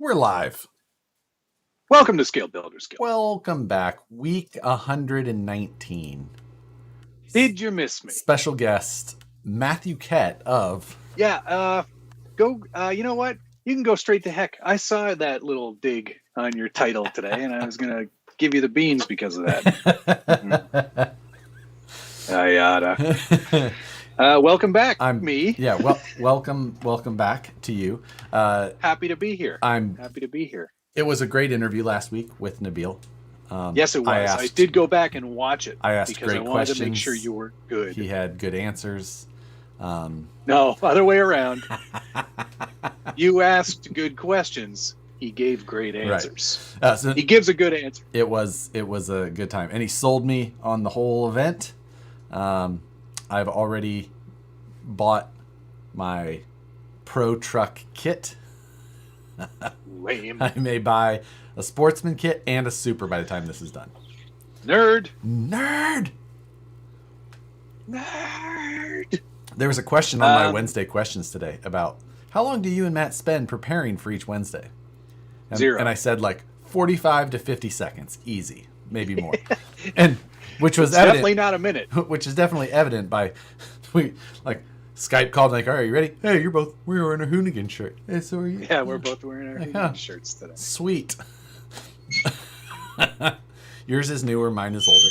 We're live. Welcome to Scale Builders Guild. Welcome back. Week 119. Did you miss me? Special guest, Matthew Kett of... Yeah, you know what? You can go straight to heck. I saw that little dig on your title today, and I was going to give you the beans because of that. Yada. Welcome back, me. Yeah, well, welcome back to you. Happy to be here. I'm happy to be here. It was a great interview last week with Nabil. Yes, it was. I did go back and watch it. I asked because great I wanted questions. to make sure you were good. He had good answers. No, other way around. You asked good questions. He gave great answers. Right. So he gives a good answer. It was a good time, and he sold me on the whole event. I've already bought my pro truck kit. Lame. I may buy a sportsman kit and a super by the time this is done. Nerd. There was a question on my Wednesday questions today about how long do you and Matt spend preparing for each Wednesday? 0. And I said 45 to 50 seconds. Easy. Maybe more. And which was definitely not a minute. Which is definitely evident by Skype called all right, you ready? Hey, we're wearing a Hoonigan shirt. Hey, so are you? Yeah, we're both wearing our Hoonigan shirts today. Sweet. Yours is newer, mine is older.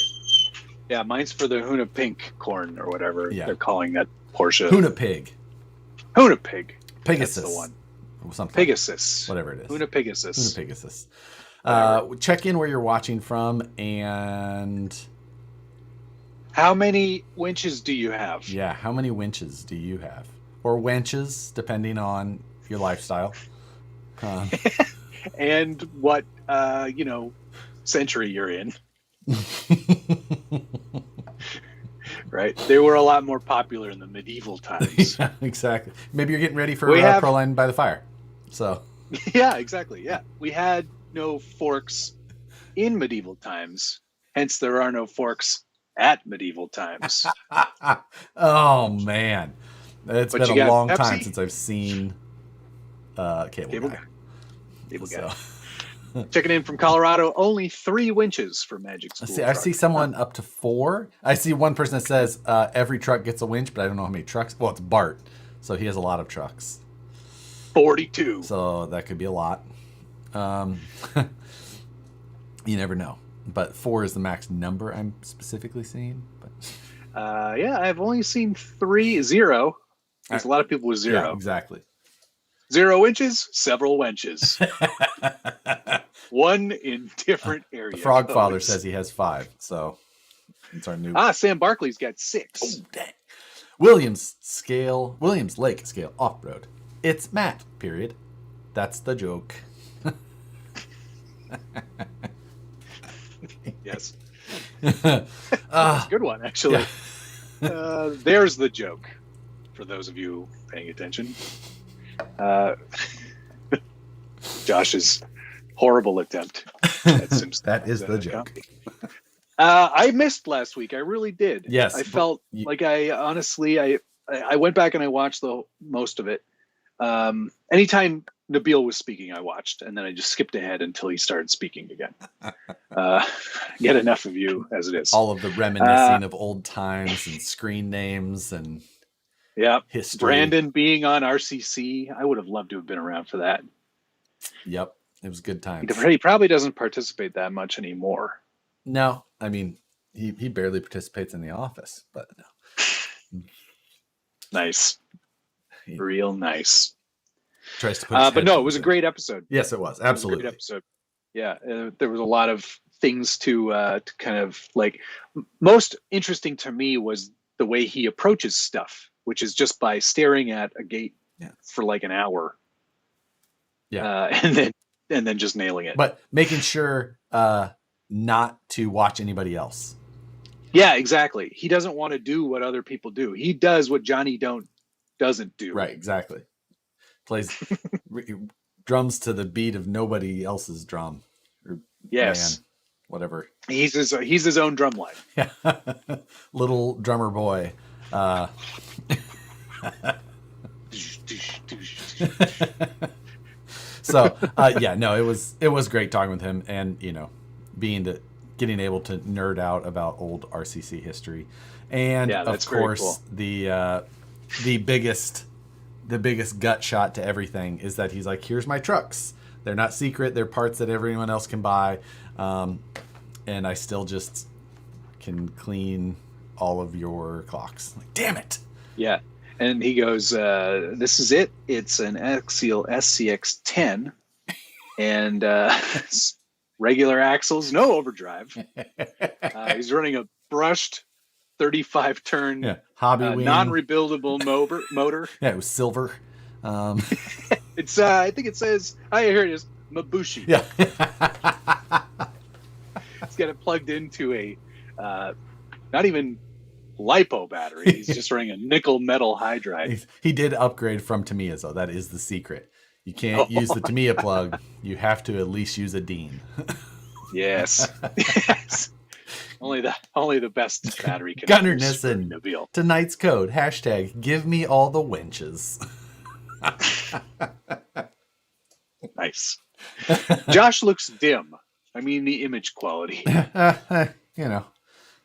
Yeah, mine's for the Hoona Pink corn or whatever they're calling that Porsche. Hoona Pig. Pegasus. That's the one. Something. Pegasus. Whatever it is. Hoona Pegasus. Check in where you're watching from and... How many winches do you have? Yeah, how many winches do you have? Or wenches, depending on your lifestyle. And what, century you're in. Right? They were a lot more popular in the medieval times. Yeah, exactly. Maybe you're getting ready for Proline by the Fire. So. Yeah, exactly. Yeah. We had no forks in medieval times. Hence, there are no forks at medieval times. Oh, man. It's been a long time since I've seen Cable Guy. Cable Guy. Checking in from Colorado, only 3 winches for Magic School. I see someone up to 4. I see one person that says every truck gets a winch, but I don't know how many trucks. Well, it's Bart, so he has a lot of trucks. 42. So that could be a lot. You never know. But 4 is the max number I'm specifically seeing. But I've only seen 0. There's a lot of people with 0. Yeah, exactly. 0 inches, several wenches. One in different areas. The Frog Father says he has 5, so it's our new. Sam Barkley's got 6. Oh, dang. Williams Lake scale off-road. It's Matt. Period. That's the joke. Yes. That's a good one, actually. Yeah. There's the joke for those of you paying attention. Josh's horrible attempt at that is the joke. I missed last week. I really did. Yes. I felt like I went back and I watched most of it. Anytime Nabil was speaking, I watched, and then I just skipped ahead until he started speaking again. Get enough of you as it is. All of the reminiscing of old times and screen names and history. Brandon being on RCC, I would have loved to have been around for that. Yep, it was good times. He probably doesn't participate that much anymore. No, I mean he barely participates in the office, but no. Nice, real nice. Tries to put but no, it was a great episode. Yes, it was absolutely a great episode. Yeah, there was a lot of things to kind of most interesting to me was the way he approaches stuff, which is just by staring at a gate for an hour. Yeah, and then just nailing it. But making sure not to watch anybody else. Yeah, exactly. He doesn't want to do what other people do. He does what Johnny doesn't do. Right, exactly. Plays drums to the beat of nobody else's drum. Or yes. Man, whatever. He's his own drum line. Yeah. Little drummer boy. So yeah, no, it was great talking with him, and getting able to nerd out about old RCC history, and Yeah, of that's very course cool. the biggest gut shot to everything is that he's like, here's my trucks. They're not secret. They're parts that everyone else can buy, and I still just can clean all of your clocks. Like, damn it. Yeah. And he goes, this is it. It's an Axial SCX10 and regular axles, no overdrive. He's running a brushed 35 turn hobby wing, non-rebuildable motor. Yeah, it was silver. It's I think it says, here it is, Mabushi. Yeah. It's got it plugged into a not even LiPo battery. He's just running a nickel metal hydride. He did upgrade from Tamiya's, though. That is the secret. You can't use the Tamiya plug. You have to at least use a Dean. Yes. Yes. Only the best battery can Gunnar Nissen. Nabil. Tonight's code. # give me all the winches. Nice. Josh looks dim. I mean the image quality.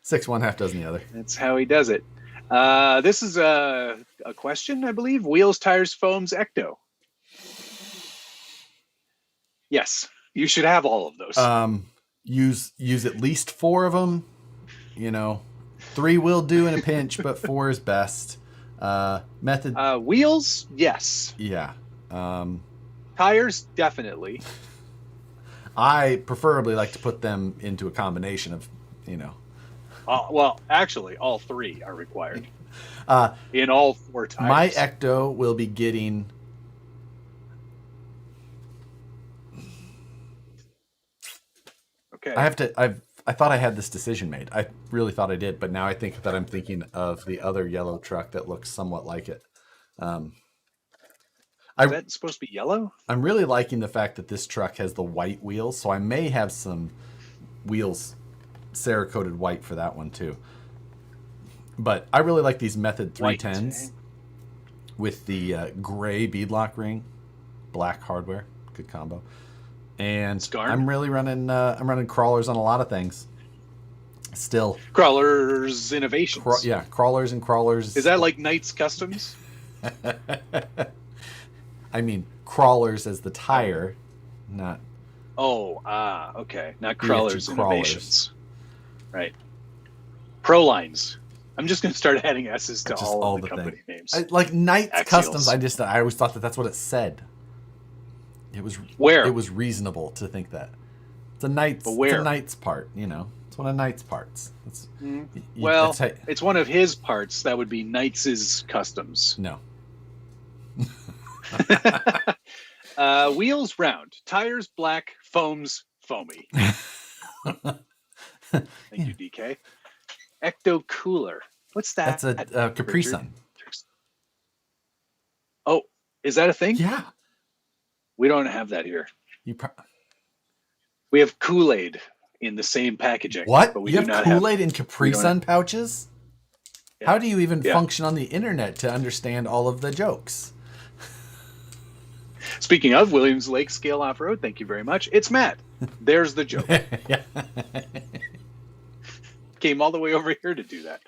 6 one, half dozen the other. That's how he does it. This is a question, I believe. Wheels, tires, foams, ecto. Yes, you should have all of those. Use at least 4 of them. 3 will do in a pinch, but 4 is best. Method. Wheels, yes. Yeah. Tires, definitely. I preferably like to put them into a combination of, Well, actually, all 3 are required. In all 4 tires. My ecto will be getting. Okay. I thought I had this decision made. I really thought I did, but now I think that I'm thinking of the other yellow truck that looks somewhat like it. Is that supposed to be yellow? I'm really liking the fact that this truck has the white wheels, so I may have some wheels Cerakoted white for that one too. But I really like these Method 310s with the gray beadlock ring, black hardware, good combo. And Scarn? I'm really running. I'm running crawlers on a lot of things. Still, Crawlers Innovations. Crawlers and crawlers. Is that like Knights Customs? I mean, crawlers as the tire, not. Okay. Not Crawlers Crawlers. Innovations. Right. Prolines. I'm just going to start adding S's to all of the company names. Like Knights Axials. Customs. I always thought that that's what it said. It was where it was reasonable to think that it's a Knights. It's a Knights part. It's one of Knights parts. It's one of his parts. That would be Knights' Customs. No. Wheels round, tires black, foams foamy. Thank you, DK. Ecto cooler. What's that? That's a Capri Sun. Oh, is that a thing? Yeah. We don't have that here. We have Kool-Aid in the same packaging. What? But we you do have not Kool-Aid in Capri Sun pouches? Yeah. How do you even function on the internet to understand all of the jokes? Speaking of Williams Lake Scale Off-Road, thank you very much. It's Matt. There's the joke. Yeah. Came all the way over here to do that.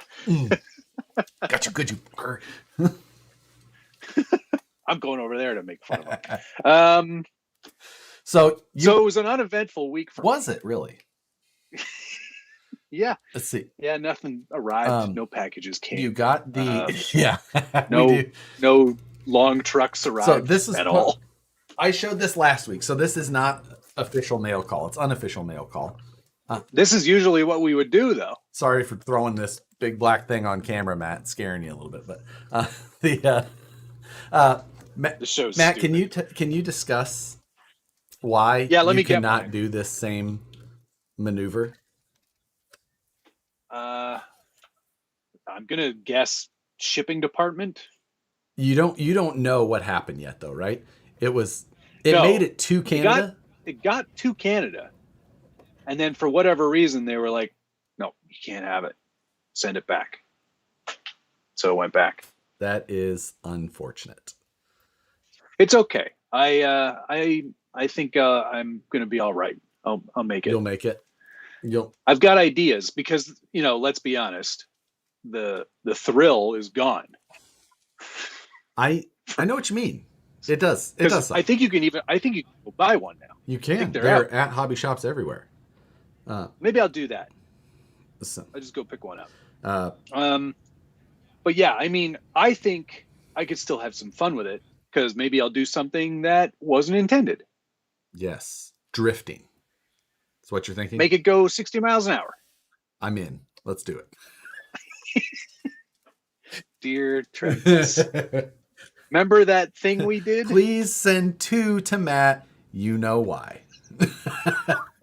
Got you good, you fucker. I'm going over there to make fun of him. So it was an uneventful week for Was it really? Yeah. Let's see. Yeah, nothing arrived. No packages came. You got the no long trucks arrived. So this is at all. I showed this last week. So this is not official mail call. It's unofficial mail call. This is usually what we would do, though. Sorry for throwing this big black thing on camera, Matt, scaring you a little bit. But the show's Matt, stupid. can you discuss why you cannot do this same maneuver? I'm gonna guess shipping department. You don't know what happened yet, though, right? It made it to Canada. It got to Canada, and then for whatever reason they were like, "No, you can't have it. Send it back." So it went back. That is unfortunate. It's okay. I I think I'm going to be all right. I'll make it. You'll make it. I've got ideas because, let's be honest, the thrill is gone. I know what you mean. It does. It does suck. I think you can go buy one now. You can. They're at hobby shops everywhere. Maybe I'll do that. So, I'll just go pick one up. But yeah, I mean, I think I could still have some fun with it because maybe I'll do something that wasn't intended. Yes. Drifting. That's what you're thinking? Make it go 60 miles an hour. I'm in. Let's do it. Dear Travis. Remember that thing we did? Please send 2 to Matt. You know why.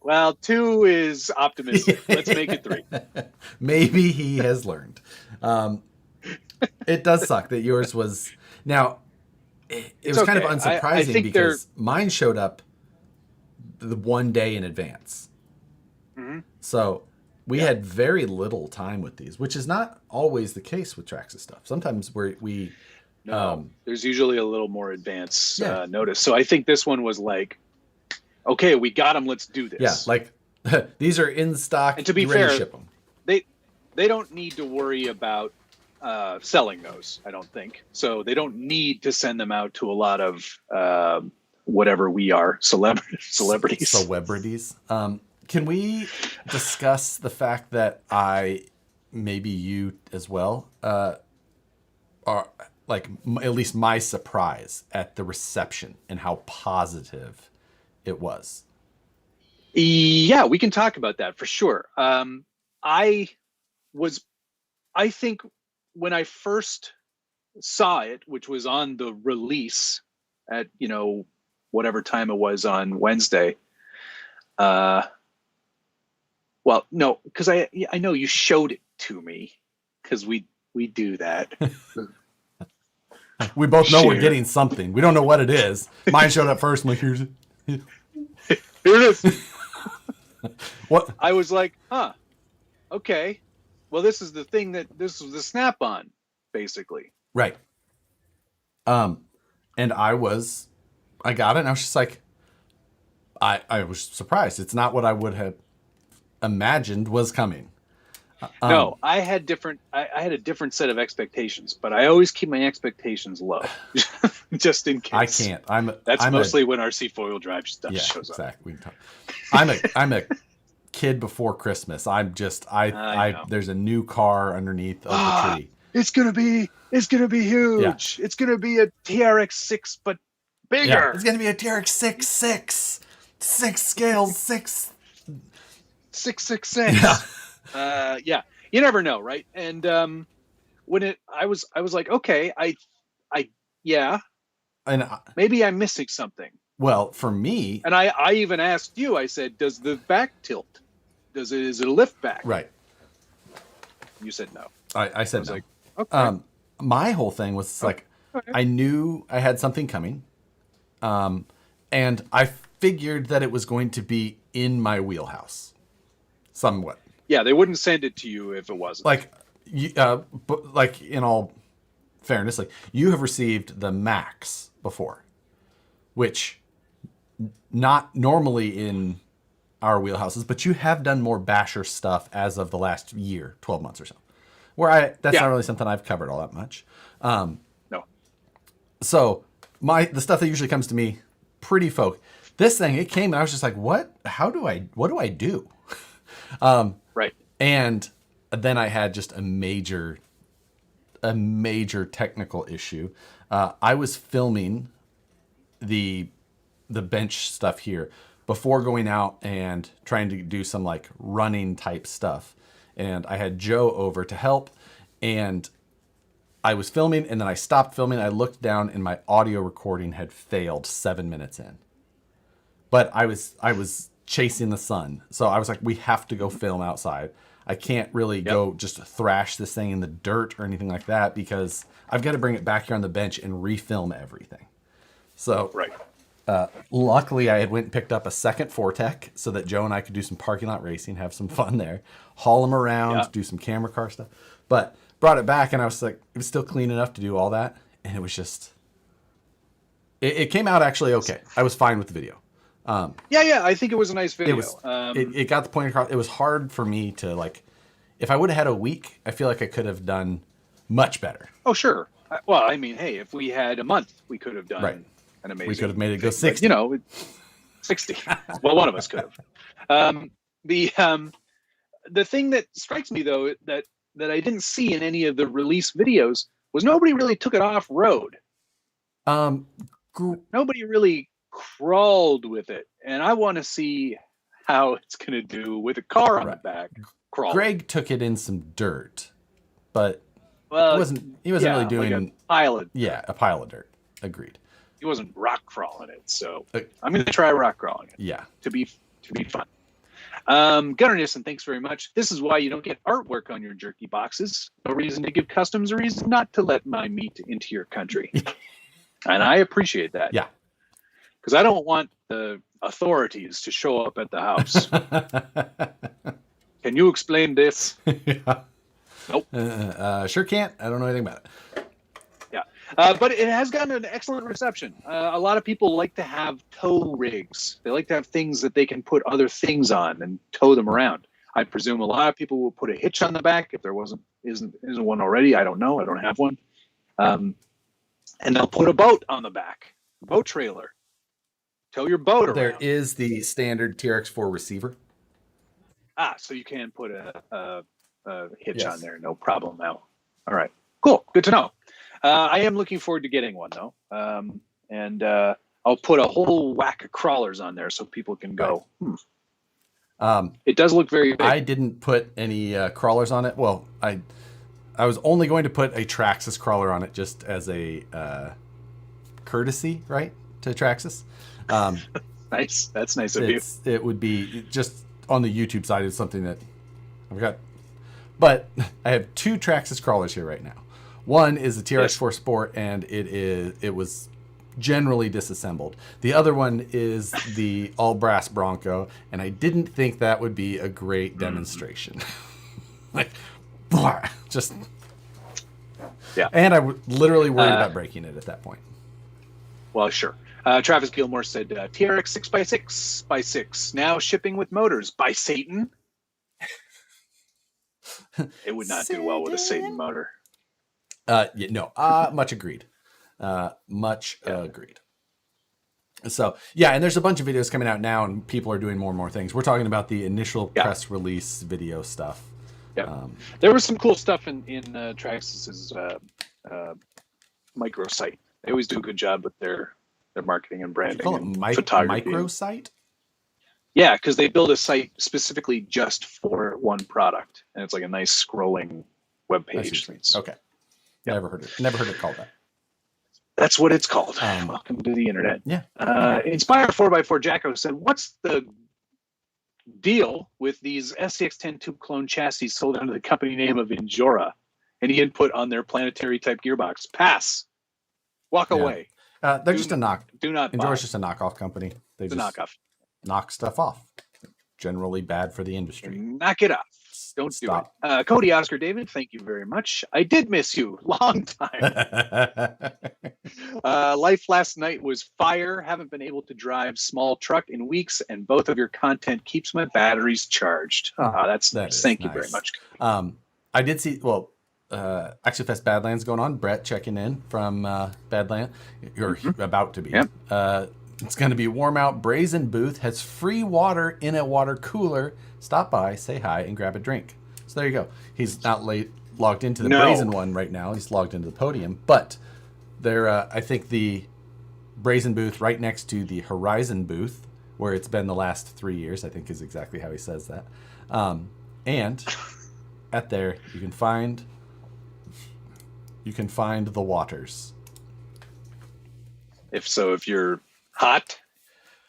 Well, 2 is optimistic. Let's make it 3. Maybe he has learned. It does suck that yours was... Now, it was okay. kind of unsurprising because mine showed up the one day in advance. Mm-hmm. So we had very little time with these, which is not always the case with Traxxas stuff. Sometimes we there's usually a little more advance notice. So I think this one was like, okay, we got them. Let's do this. Yeah, like these are in stock. And to be fair, ship them. They don't need to worry about selling those, I don't think. So they don't need to send them out to a lot of whatever we are, celebrities. Celebrities. Can we discuss the fact that maybe you as well, are like at least my surprise at the reception and how positive it was? Yeah, we can talk about that for sure. I think when I first saw it, which was on the release at, whatever time it was on Wednesday, well, no, because I know you showed it to me because we do that. We both know we're getting something. We don't know what it is. Mine showed up first. I'm like, here's it. Here it is. What? I was like, okay. Well, this is the this was the snap-on, basically. Right. And I got it and I was just like, I was surprised. It's not what I would have imagined was coming. No, I had a different set of expectations, but I always keep my expectations low, just in case. I can't. That's mostly when RC four-wheel drive stuff shows up. Exactly. I'm a kid before Christmas. I'm just there's a new car underneath of the tree. It's gonna be huge. Yeah. It's gonna be a TRX-6, but bigger. Yeah, it's gonna be a TRX-6, 6 scales, 666. Yeah. You never know, right? And when I was like, okay, and maybe I'm missing something. Well, for me, and I even asked you. I said, "Does the back tilt? Is it a lift back?" Right. You said no. I said no. Like, okay. My whole thing was okay. I knew I had something coming, and I figured that it was going to be in my wheelhouse, somewhat. Yeah, they wouldn't send it to you if it wasn't. But like in all fairness, like you have received the Max before, which not normally in our wheelhouses, but you have done more basher stuff as of the last year, 12 months or so. That's not really something I've covered all that much. No. So the stuff that usually comes to me, pretty folk. This thing, it came and I was just like, what do I do? Right. And then I had just a major technical issue. I was filming the bench stuff here before going out and trying to do some like running type stuff. And I had Joe over to help, and I was filming and then I stopped filming. I looked down and my audio recording had failed 7 minutes in. But I was chasing the sun. So I was like, we have to go film outside. I can't really go just thrash this thing in the dirt or anything like that because I've got to bring it back here on the bench and refilm everything. So luckily I had went and picked up a second Fortec so that Joe and I could do some parking lot racing, have some fun there, haul them around, do some camera car stuff. But brought it back and I was like, it was still clean enough to do all that. And it was just, it came out actually okay. I was fine with the video. Yeah, I think it was a nice video. It got the point across. It was hard for me to like, if I would have had a week, I feel like I could have done much better. Oh, sure. Well, I mean, hey, if we had a month, we could have done Right. an amazing. We could have made it go thing. 60. But, 60. Well, one of us could have. The thing that strikes me though that I didn't see in any of the release videos was nobody really took it off road. Nobody really crawled with it, and I want to see how it's going to do with a car on the back. Crawl. Greg took it in some dirt, but he wasn't really doing like a pile of dirt. Yeah, a pile of dirt. Agreed. He wasn't rock crawling it, so I'm going to try rock crawling it. Yeah, to be fun. Gunnar Nissen, thanks very much. This is why you don't get artwork on your jerky boxes. No reason to give customs a reason not to let my meat into your country. And I appreciate that. Yeah. Because I don't want the authorities to show up at the house. Can you explain this? Yeah. Nope. Sure can't. I don't know anything about it. Yeah. But it has gotten an excellent reception. A lot of people like to have tow rigs. They like to have things that they can put other things on and tow them around. I presume a lot of people will put a hitch on the back if there isn't one already. I don't know. I don't have one. And they'll put a boat on the back, boat trailer. Tow your boat around. There is the standard TRX4 receiver. So you can put a hitch on there, no problem now. All right, cool, good to know. I am looking forward to getting one though, and I'll put a whole whack of crawlers on there so people can go. It does look very big. I didn't put any crawlers on it. Well, I was only going to put a Traxxas crawler on it just as a courtesy, right, to Traxxas. Nice. That's nice of you. It would be just on the YouTube side is something that I've got. But I have two Traxxas crawlers here right now. One is the TRX4 Sport, and it was generally disassembled. The other one is the all brass Bronco, and I didn't think that would be a great demonstration. Like, just and I was literally worried about breaking it at that point. Well, sure. Travis Gilmore said TRX 6x6 now shipping with motors by Satan. It would not do well with a Satan motor. Much agreed. Agreed. So and there's a bunch of videos coming out now, and people are doing more and more things. We're talking about the initial press release video stuff. Yeah, there was some cool stuff in Traxxas's microsite. They always do a good job with their marketing and branding. Call it photography. Microsite? Yeah, because they build a site specifically just for one product, and it's like a nice scrolling web page. Okay, never heard it called that. That's what it's called. Welcome to the internet. Yeah. Inspire 4x4 Jacko said, "What's the deal with these SCX-10 clone chassis sold under the company name of Injora? Any input on their planetary type gearbox? Pass. Walk away. They're just a knock. Do not. Injora's just a knockoff company. They just knockoff. Knock stuff off. Generally bad for the industry. Knock it off. Don't Stop. Do it. Cody Oscar David, thank you very much. I did miss you. Long time. Life last night was fire. Haven't been able to drive small truck in weeks, and both of your content keeps my batteries charged. That's nice. Thank you very much. I did see, Action Fest Badlands going on. Brett checking in from Badland. You're about to be. Yep. It's going to be warm out. Brazen booth has free water in a water cooler. Stop by, say hi, and grab a drink. So there you go. He's not logged into the Brazen one right now. He's logged into the podium. But there, I think the Brazen booth right next to the Horizon booth, where it's been the last 3 years, I think is exactly how he says that. And at there, you can find the waters. If you're hot,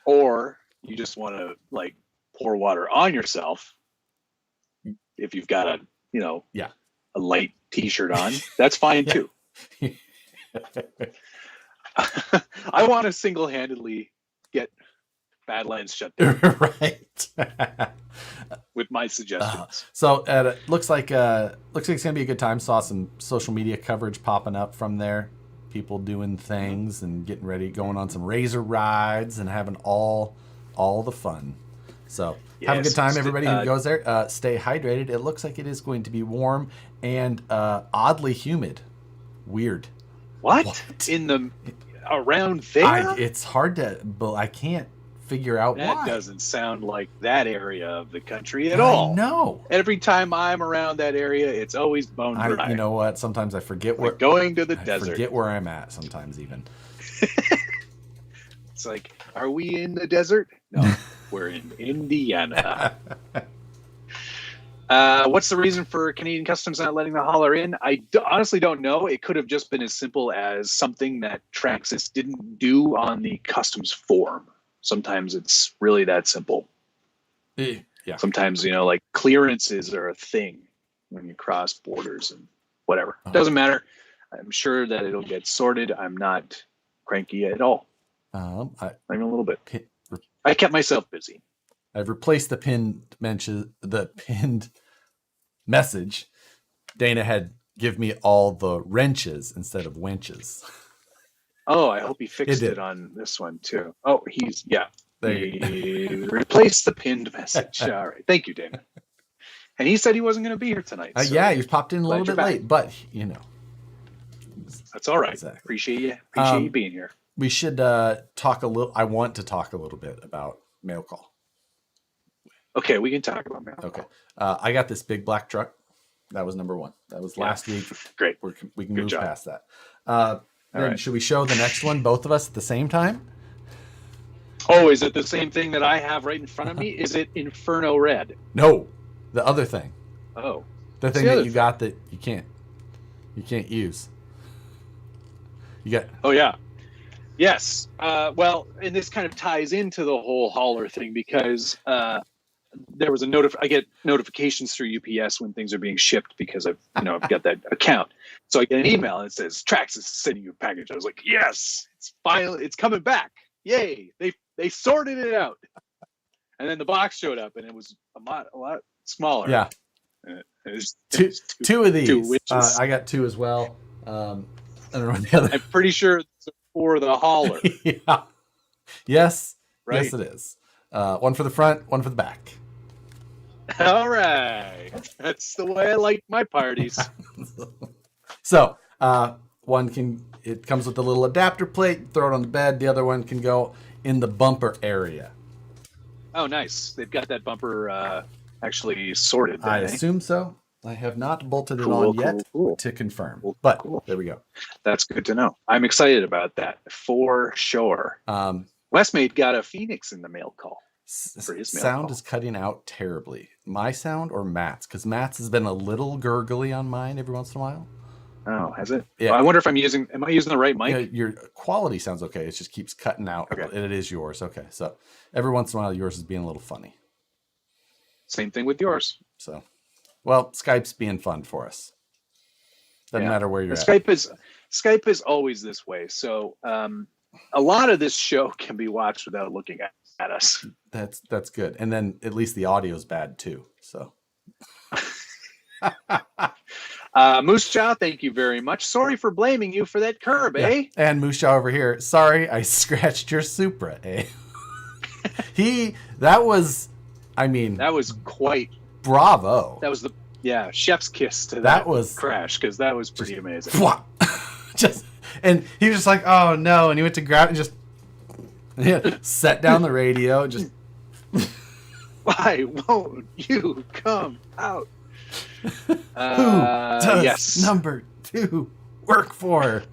or you just want to pour water on yourself, if you've got a light t-shirt on, that's fine too. I want to single-handedly get Badlands shut down. Right. With my suggestions. So it looks like it's gonna be a good time. Saw some social media coverage popping up from there. People doing things and getting ready, going on some razor rides and having all all the fun. So have a Yes, good time, everybody who goes there. Stay hydrated. It looks like it is going to be warm and oddly humid. Weird. What? Around there? It's hard to, but I can't figure out why. That doesn't sound like that area of the country at all. No. Every time I'm around that area, it's always bone dry. You know what? Sometimes I forget like going to the desert. Forget where I'm at. Sometimes even. It's like, are we in the desert? No, we're in Indiana. What's the reason for Canadian Customs not letting the hauler in? I honestly don't know. It could have just been as simple as something that Traxxas didn't do on the customs form. Sometimes it's really that simple. Yeah. Sometimes, like clearances are a thing when you cross borders and whatever. Doesn't matter. I'm sure that it'll get sorted. I'm not cranky at all. Not even a little bit. I kept myself busy. I've replaced the pinned message. Dana had give me all the wrenches instead of winches. Oh, I hope he fixed it on this one too. Oh, he replaced the pinned message. All right. Thank you, Dana. And he said he wasn't going to be here tonight. So yeah, he popped in a little bit late, but that's all right. Exactly. Appreciate you being here. We should talk a little. I want to talk a little bit about mail call. Okay, we can talk about mail call. Okay. I got this big black truck. That was number one. That was last week. Great. We can move past that. Right. Should we show the next one, both of us at the same time? Oh, is it the same thing that I have right in front of me? Is it Inferno Red? No, the other thing. Oh, the thing that you got that you can't use. You got. Oh yeah, yes. Well, and this kind of ties into the whole hauler thing because there was I get notifications through UPS when things are being shipped because I've got that account. So I get an email and it says Traxxas is sending you a package. I was like, yes, it's coming back. Yay! They sorted it out. And then the box showed up and it was a lot smaller. Yeah. It was two of these. I got two as well. I don't know the other. I'm pretty sure it's for the hauler. Yeah. Yes. Right? Yes, it is. One for the front, one for the back. All right. That's the way I like my parties. So, it comes with a little adapter plate, throw it on the bed. The other one can go in the bumper area. Oh, nice. They've got that bumper actually sorted. I assume so. I have not bolted it on yet to confirm. But there we go. That's good to know. I'm excited about that for sure. Westmate got a Phoenix in the mail call. For his mail sound call. is cutting out terribly. My sound or Matt's? Because Matt's has been a little gurgly on mine every once in a while. Oh, has it? Yeah. Well, I wonder if am I using the right mic? Your quality sounds okay. It just keeps cutting out. Okay. And it is yours. Okay. So every once in a while, yours is being a little funny. Same thing with yours. So, well, Skype's being fun for us. Doesn't matter where you're at. Skype is always this way. So a lot of this show can be watched without looking at us. That's good. And then at least the audio is bad too. So. Moose Chow, thank you very much. Sorry for blaming you for that curb, eh? And Moose Chow over here. Sorry, I scratched your Supra, eh? That was quite bravo. That was chef's kiss to that was crash because that was pretty amazing. And he was just like, oh no, and he went to grab it and just set down the radio. Just why won't you come out? Who does number 2 work for?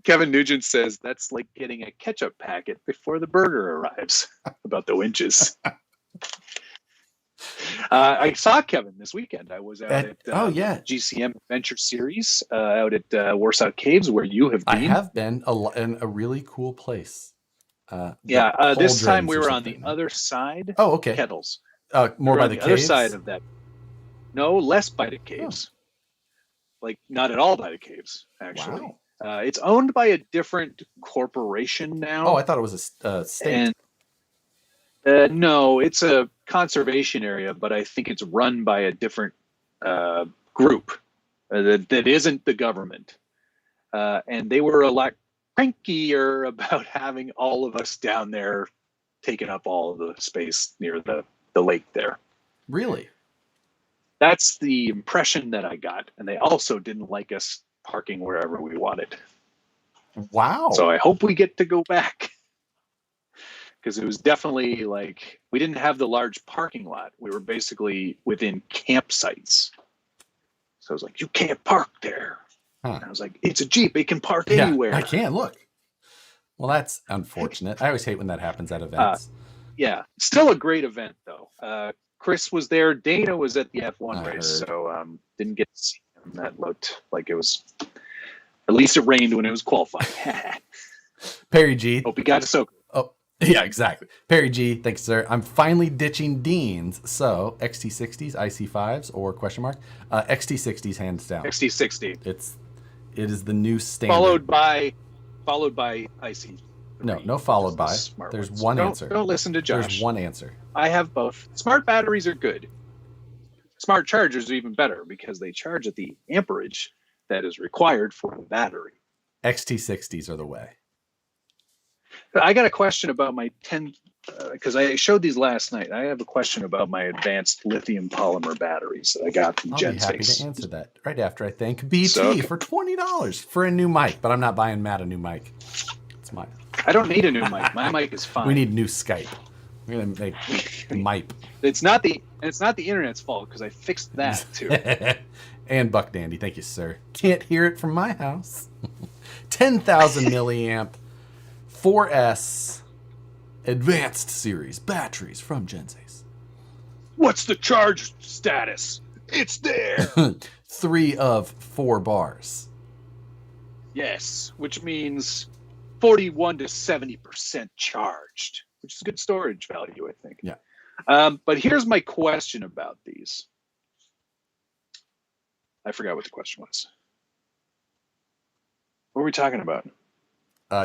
Kevin Nugent says that's like getting a ketchup packet before the burger arrives. About the winches. I saw Kevin this weekend. I was out at GCM Adventure Series out at Warsaw Caves, where you have been. I have been in a really cool place. This time we were on the other side. Oh, okay. Kettles. More by the caves? Other side of that. No, less by the caves. Oh. Like not at all by the caves, actually. Wow. It's owned by a different corporation now. Oh, I thought it was a state. And, no, it's a conservation area, but I think it's run by a different group that isn't the government. And they were a lot crankier about having all of us down there taken up all of the space near the lake there. Really? That's the impression that I got. And they also didn't like us parking wherever we wanted. Wow. So I hope we get to go back. Because it was definitely like, we didn't have the large parking lot. We were basically within campsites. So I was like, you can't park there. Huh. And I was like, it's a Jeep. It can park anywhere. I can't look. Well, that's unfortunate. I always hate when that happens at events. Yeah. Still a great event, though. Chris was there. Dana was at the F1 race. Heard. So didn't get to see him. That looked like it was, at least it rained when it was qualifying. Perry G. Hope he got a soaker. Oh, yeah, exactly. Perry G. Thanks, sir. I'm finally ditching Deans. So XT60s, IC5s, or question mark? XT60s, hands down. XT60. It is the new standard. Followed by IC. No followed by. There's one answer. Don't listen to Josh. There's one answer. I have both. Smart batteries are good. Smart chargers are even better because they charge at the amperage that is required for the battery. XT60s are the way. I got a question about my 10, because I showed these last night. I have a question about my advanced lithium polymer batteries that I got from I'll be happy Genspace. to answer that right after I thank BT for $20 for a new mic, but I'm not buying Matt a new mic. It's mine. I don't need a new mic. My mic is fine. We need new Skype. We're gonna make Mipe. It's not the internet's fault because I fixed that too. And Buck Dandy, thank you, sir. Can't hear it from my house. 10,000 milliamp 4S Advanced Series batteries from Genspace. What's the charge status? It's there. 3 of 4 bars. Yes, which means 41 to 70% charged, which is good storage value, I think. Yeah. But here's my question about these. I forgot what the question was. What were we talking about?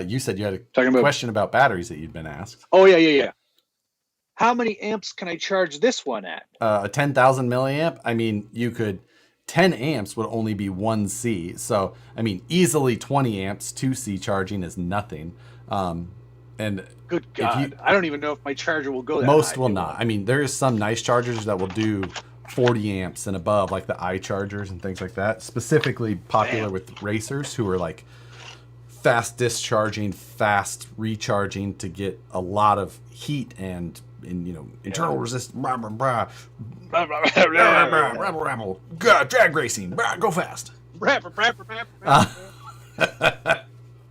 You said you had a question about batteries that you'd been asked. Oh, yeah. How many amps can I charge this one at? A 10,000 milliamp. I mean, you could. 10 amps would only be 1C. So, I mean, easily 20 amps, 2C charging is nothing. And good God, I don't even know if my charger will go that most high. will not. I mean, there is some nice chargers that will do 40 amps and above, like the iChargers and things like that. Specifically popular with racers who are like fast discharging, fast recharging to get a lot of heat and internal resistance. Drag racing. Go fast.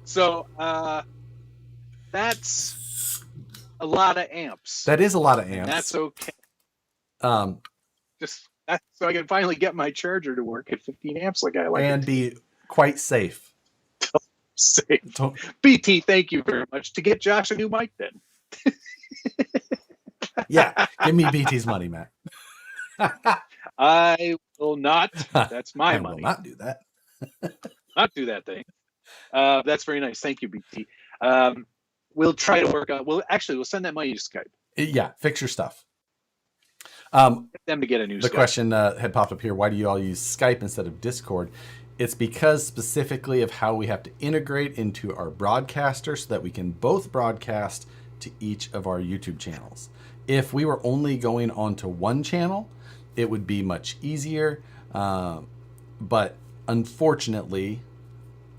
So that's a lot of amps. That is a lot of amps. And that's okay. Just that, so I can finally get my charger to work at 15 amps like I like and it. Be quite safe. Safe. BT, thank you very much. To get Josh a new mic then. Yeah, give me BT's money, Matt. I will not. That's my money. I will not do that. Not do that thing. That's very nice. Thank you, BT. We'll try to work out. We'll send that money to Skype. Yeah, fix your stuff. Get them to get a new The Skype. question had popped up here. Why do you all use Skype instead of Discord? It's because specifically of how we have to integrate into our broadcaster so that we can both broadcast to each of our YouTube channels. If we were only going onto one channel, it would be much easier. But unfortunately,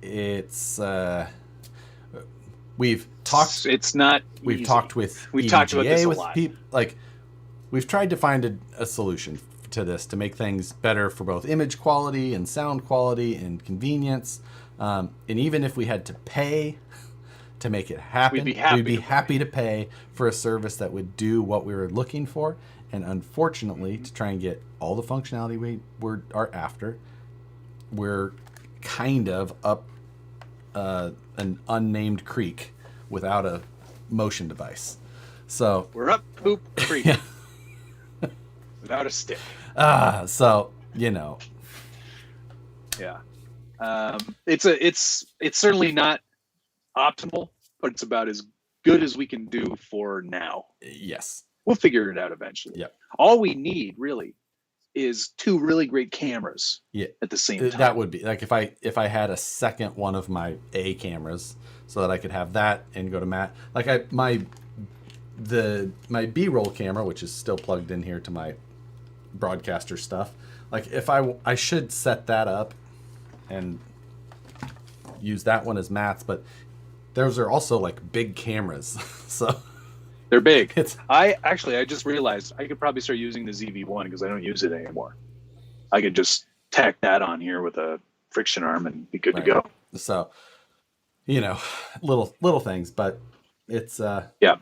it's we've talked. It's not. We've easy. talked with We've talked about this a with lot. people. Like we've tried to find a solution to this to make things better for both image quality and sound quality and convenience. And even if we had to pay to make it happen, we'd be happy to pay for a service that would do what we were looking for. And unfortunately, to try and get all the functionality we are after, we're kind of up an unnamed creek without a motion device. So we're up poop creek without a stick. So Yeah. It's certainly not optimal, but it's about as good as we can do for now. Yes. We'll figure it out eventually. Yep. All we need really is 2 really great cameras at the same time. That would be like if I had a second one of my A cameras so that I could have that and go to Matt. Like my my B-roll camera, which is still plugged in here to my broadcaster stuff. Like if I should set that up and use that one as mats, but those are also like big cameras, so they're big. It's I just realized I could probably start using the ZV-1 because I don't use it anymore. I could just tack that on here with a friction arm and be good to go. So, you know, little things, but it's yeah.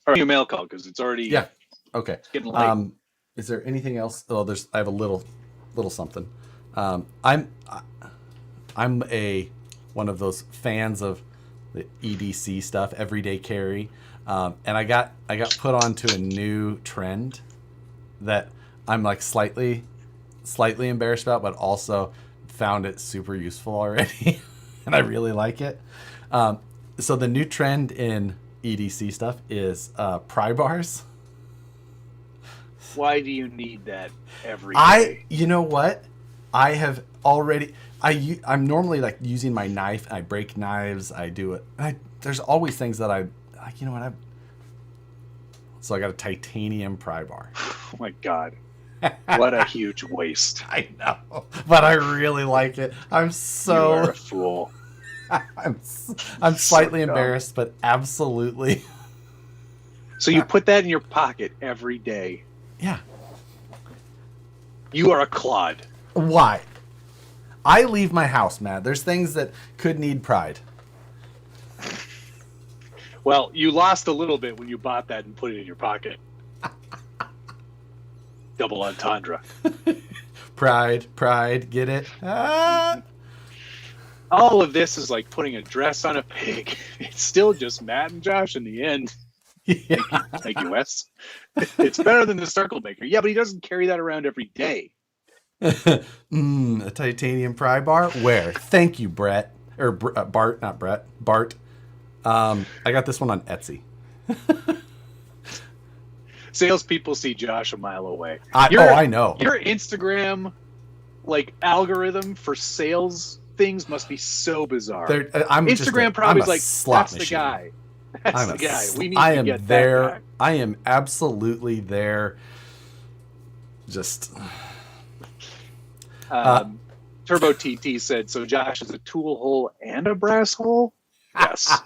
All right, your mail call because it's already okay. It's getting late. Is there anything else? Oh, I have a little something. I'm one of those fans of the EDC stuff, everyday carry, and I got put onto a new trend that I'm like slightly embarrassed about, but also found it super useful already, and I really like it. So the new trend in EDC stuff is pry bars. Why do you need that every day? You know what? I have already. I'm normally like using my knife. I break knives. I do it. There's always things that I like. You know what? So I got a titanium pry bar. Oh my god! What a huge waste. I know, but I really like it. I'm so. You are a fool. I'm slightly embarrassed, but absolutely. So you put that in your pocket every day. Yeah. You are a clod. Why? I leave my house, man. There's things that could need pride. Well, you lost a little bit when you bought that and put it in your pocket. Double entendre. Pride, get it? Ah. All of this is like putting a dress on a pig. It's still just Matt and Josh in the end. Yeah. Thank you, Wes. It's better than the circle maker. Yeah, but he doesn't carry that around every day. A titanium pry bar? Where? Thank you, Brett. Or Bart, not Brett. Bart. I got this one on Etsy. Salespeople see Josh a mile away. I know. Your Instagram algorithm for sales things must be so bizarre. Instagram probably is like, that's the guy. That's the guy. We need to get there. That guy. I am absolutely there. Just Turbo TT said, so Josh is a tool hole and a brass hole? Yes.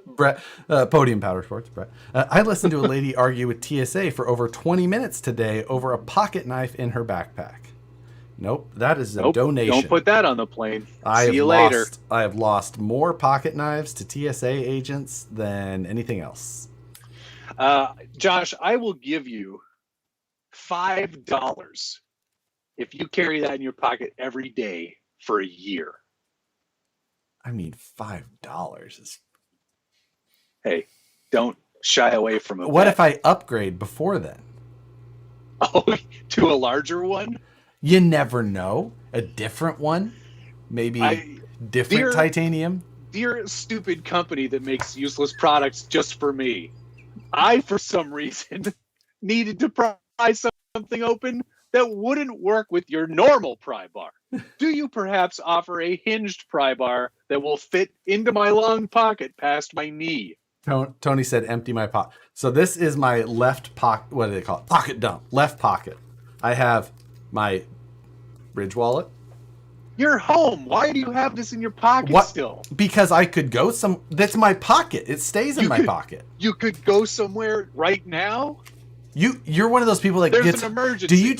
Brett, Podium Power Sports, Brett. I listened to a lady argue with TSA for over 20 minutes today over a pocket knife in her backpack. Nope, that is a donation. Don't put that on the plane. See you later. I have lost more pocket knives to TSA agents than anything else. Josh, I will give you $5 if you carry that in your pocket every day for a year. I mean, $5 is... Hey, don't shy away from it. What if I upgrade before then? Oh, to a larger one? You never know. A different one? Maybe different titanium? Dear stupid company that makes useless products just for me. I, for some reason, needed to pry something open that wouldn't work with your normal pry bar. Do you perhaps offer a hinged pry bar that will fit into my long pocket past my knee? Tony said, empty my pocket. So this is my left pocket. What do they call it? Pocket dump. Left pocket. I have my Ridge wallet. You're home. Why do you have this in your pocket still? Because I could go that's my pocket. It stays in my pocket. You could go somewhere right now? You're one of those people that There's an emergency. Do you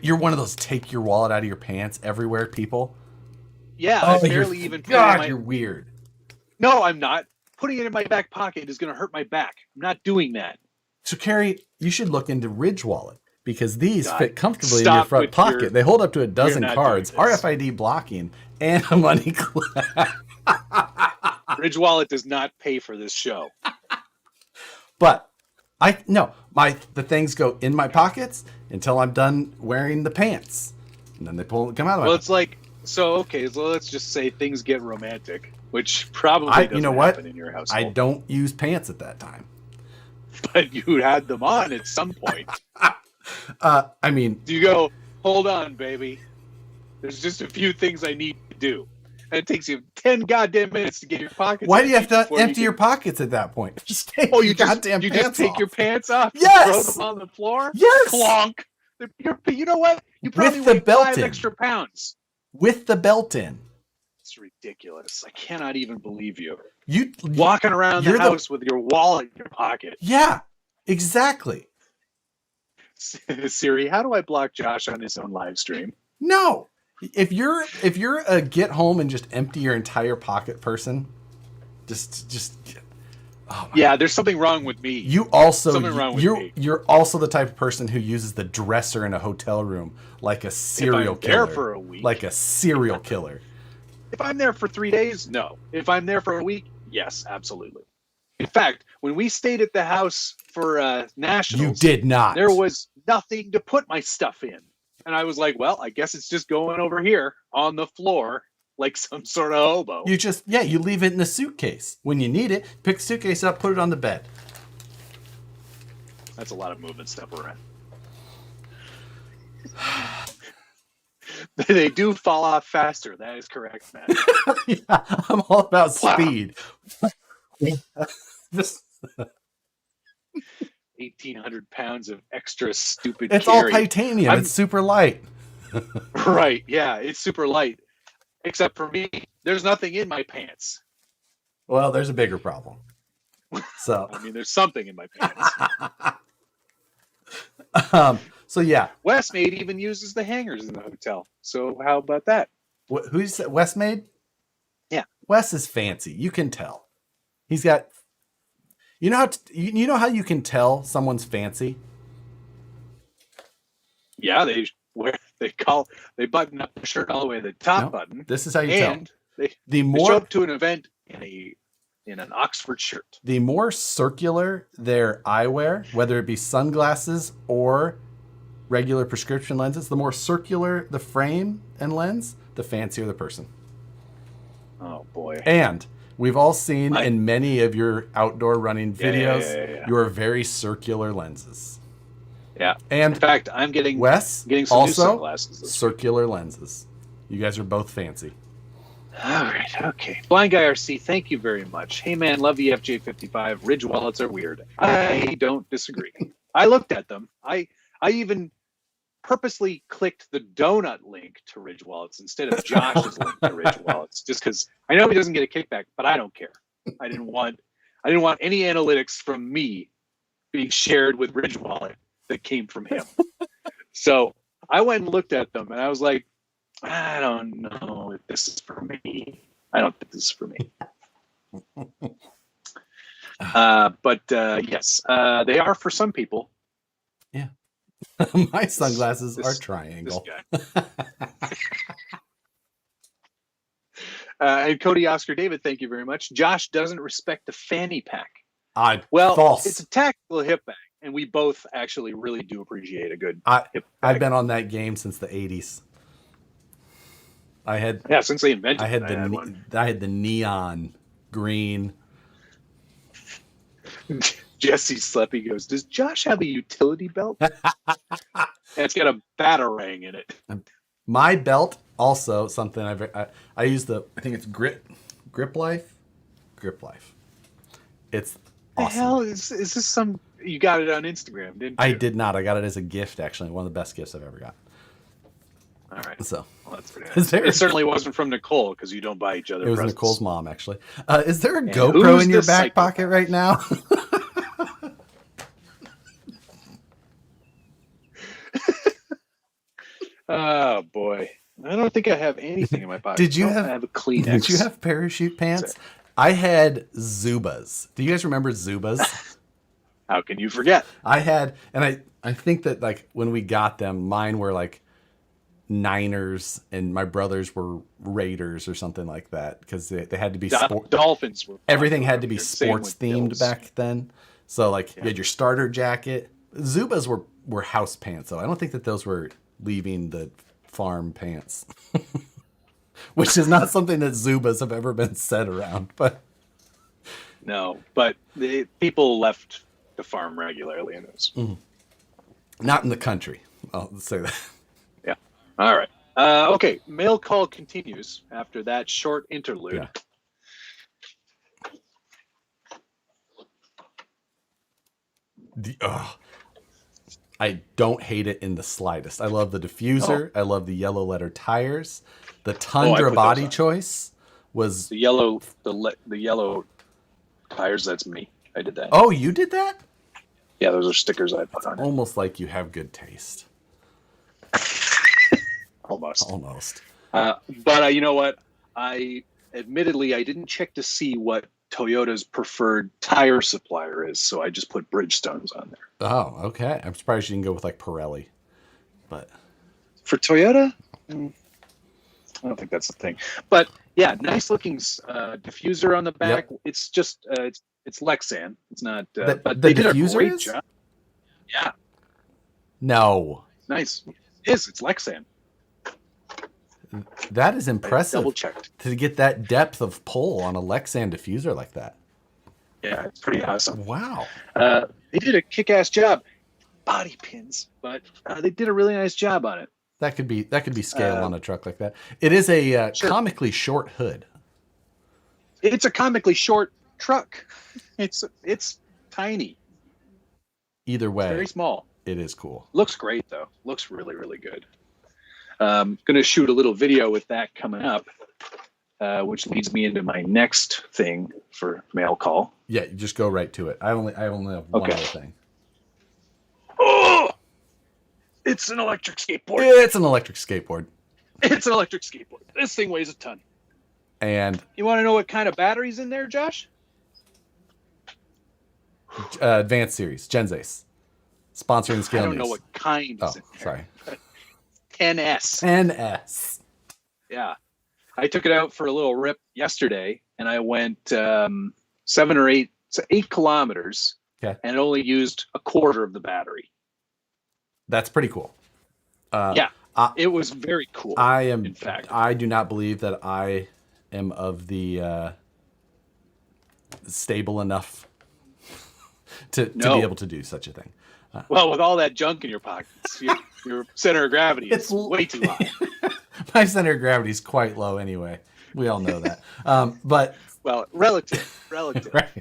you're one of those take your wallet out of your pants everywhere people? Yeah, I barely even put it in my... you're weird. No, I'm not. Putting it in my back pocket is going to hurt my back. I'm not doing that. So, Carrie, you should look into Ridge Wallet because these fit comfortably in your front pocket. They hold up to a dozen cards, RFID blocking, and a money clip. Ridge Wallet does not pay for this show. But the things go in my pockets until I'm done wearing the pants, and then they come out of my pocket. It's like, so let's just say things get romantic, which probably doesn't happen in your household. I don't use pants at that time. But you had them on at some point. Do you go, hold on, baby. There's just a few things I need to do. And it takes you 10 goddamn minutes to get your pockets. Why do you have to before empty your pockets at that point? Just take Oh, your goddamn you pants just take off. your pants off Yes! and throw them on the floor? Yes! Clonk. You know what? You probably With the weigh belt 5 in. extra pounds. With the belt in. It's ridiculous. I cannot even believe you. You Walking around the house with your wallet in your pocket. Yeah, exactly. Siri, how do I block Josh on his own live stream? No. If you're a get home and just empty your entire pocket person, just oh yeah, there's something wrong with me. You also something wrong with me. You're also the type of person who uses the dresser in a hotel room like a serial killer. There for a week. Like a serial killer. If I'm there for 3 days, no. If I'm there for a week, yes, absolutely. In fact, when we stayed at the house for Nationals, you did not. There was nothing to put my stuff in. And I was like, well, I guess it's just going over here on the floor like some sort of hobo. You leave it in a suitcase. When you need it, pick the suitcase up, put it on the bed. That's a lot of moving stuff around. They do fall off faster. That is correct, man. Yeah, I'm all about speed. This 1,800 pounds of extra stupid It's carry. all titanium. It's super light. Right. Yeah, it's super light. Except for me, there's nothing in my pants. Well, there's a bigger problem. So I mean, there's something in my pants. So yeah, Westmaid even uses the hangers in the hotel. So how about that? Who you said Westmaid? Yeah, Wes is fancy. You can tell. He's got. You know how you can tell someone's fancy. Yeah, they button up the shirt all the way to the top button. This is how you tell. They show up to an event in an Oxford shirt. The more circular their eyewear, whether it be sunglasses or regular prescription lenses, the more circular the frame and lens, the fancier the person. Oh boy. And we've all seen in many of your outdoor running videos your very circular lenses. Yeah. And in fact, I'm getting some new sunglasses. Circular lenses. You guys are both fancy. All right. Okay. Blind Guy RC, thank you very much. Hey man, love the FJ55. Ridge wallets are weird. I don't disagree. I looked at them. I even purposely clicked the donut link to Ridge wallets instead of Josh's link to Ridge wallets, just because I know he doesn't get a kickback, but I don't care. I didn't want any analytics from me being shared with Ridge wallet that came from him. So I went and looked at them and I was like, I don't know if this is for me. I don't think this is for me. But yes, they are for some people. Yeah. My sunglasses are triangle. And Cody Oscar David, thank you very much. Josh doesn't respect the fanny pack. False. It's a tactical hip bag, and we both actually really do appreciate a good hip bag. I've been on that game since the 80s. Since they invented I had the neon green. Jesse Sleppy goes, does Josh have a utility belt? And it's got a batarang in it. My belt, also something I use I think it's Grip Life. It's awesome. The hell is this you got it on Instagram, didn't you? I did not. I got it as a gift, actually. One of the best gifts I've ever got. All right. So that's pretty nice. It certainly wasn't from Nicole because you don't buy each other. It was presents. Nicole's mom, actually. Is there a GoPro in your back pocket right now? Oh boy, I don't think I have anything in my pocket. I have a Kleenex? Did you have parachute pants? I had Zubas. Do you guys remember Zubas? How can you forget? I had, and I think that like when we got them, mine were like Niners and my brothers were Raiders or something like that because they had to be Dolphins were everything had to be sports themed back then. So like you had your starter jacket. Zubas were house pants though. I don't think that those were leaving the farm pants. Which is not something that Zubas have ever been said around, but no, but the people left the farm regularly in those. Not in the country. I'll say that. Yeah. All right. Okay, mail call continues after that short interlude. Yeah. I don't hate it in the slightest. I love the diffuser. I love the yellow letter tires. The Tundra body choice was the yellow tires. That's me. I did that. Oh, you did that? Yeah, those are stickers I put on. Almost like you have good taste. Almost. But you know what? Admittedly I didn't check to see what Toyota's preferred tire supplier is, so I just put Bridgestones on there. Oh, okay. I'm surprised you didn't go with like Pirelli, but for Toyota, I don't think that's the thing. But yeah, nice looking diffuser on the back. Yep. It's just it's Lexan. It's not. But they did a great job. Yeah. No. Nice. It is. It's Lexan. That is impressive. Double checked to get that depth of pull on a Lexan diffuser like that. Yeah, it's pretty awesome. Wow. They did a kick-ass job. Body pins, but they did a really nice job on it. That could be scale on a truck like that. It is a comically short hood. It's a comically short truck. It's tiny. Either way, it's very small. It is cool. Looks great though. Looks really, really good. Going to shoot a little video with that coming up, which leads me into my next thing for mail call. Yeah, you just go right to it. I only have one other thing. Oh, it's an electric skateboard. It's an electric skateboard. It's an electric skateboard. This thing weighs a ton. And you want to know what kind of batteries in there, Josh? Advanced Series, Genzace. Sponsoring scale. I don't know what kind. Oh, sorry. 10S. 10S. Yeah. I took it out for a little rip yesterday, and I went 8 kilometers, and it only used a quarter of the battery. That's pretty cool. Yeah, it was very cool. In fact, I do not believe that I am of the stable enough to be able to do such a thing. Well, with all that junk in your pockets, your center of gravity is way too high. My center of gravity is quite low anyway. We all know that. But well, relative. Right.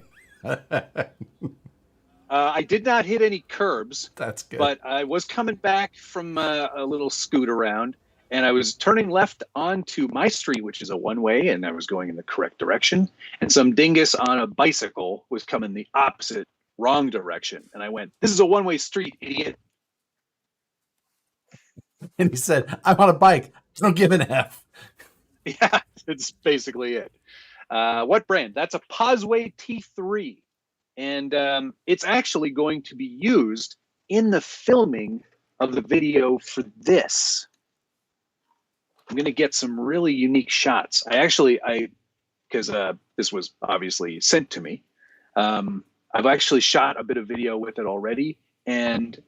I did not hit any curbs. That's good. But I was coming back from a little scoot around, and I was turning left onto my street, which is a one-way, and I was going in the correct direction. And some dingus on a bicycle was coming the opposite, wrong direction. And I went, "This is a one-way street, idiot." And he said, "I'm on a bike. Don't give an F." Yeah, it's basically it. What brand? That's a Posway T3. And it's actually going to be used in the filming of the video for this. I'm going to get some really unique shots. Because this was obviously sent to me. I've actually shot a bit of video with it already, and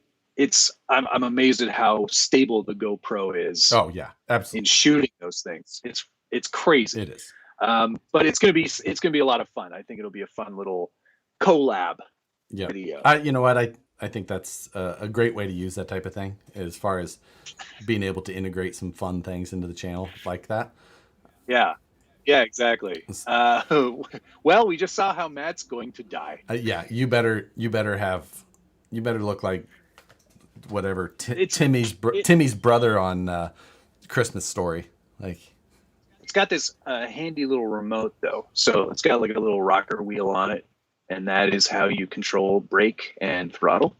I'm amazed at how stable the GoPro is. Oh yeah, absolutely. In shooting those things, it's crazy. It is. But it's gonna be a lot of fun. I think it'll be a fun little collab video. You know what? I think that's a great way to use that type of thing, as far as being able to integrate some fun things into the channel like that. Yeah, exactly. Well, we just saw how Matt's going to die. Yeah, you better look like whatever Timmy's brother on Christmas Story. Like, it's got this handy little remote though, so it's got like a little rocker wheel on it. And that is how you control brake and throttle.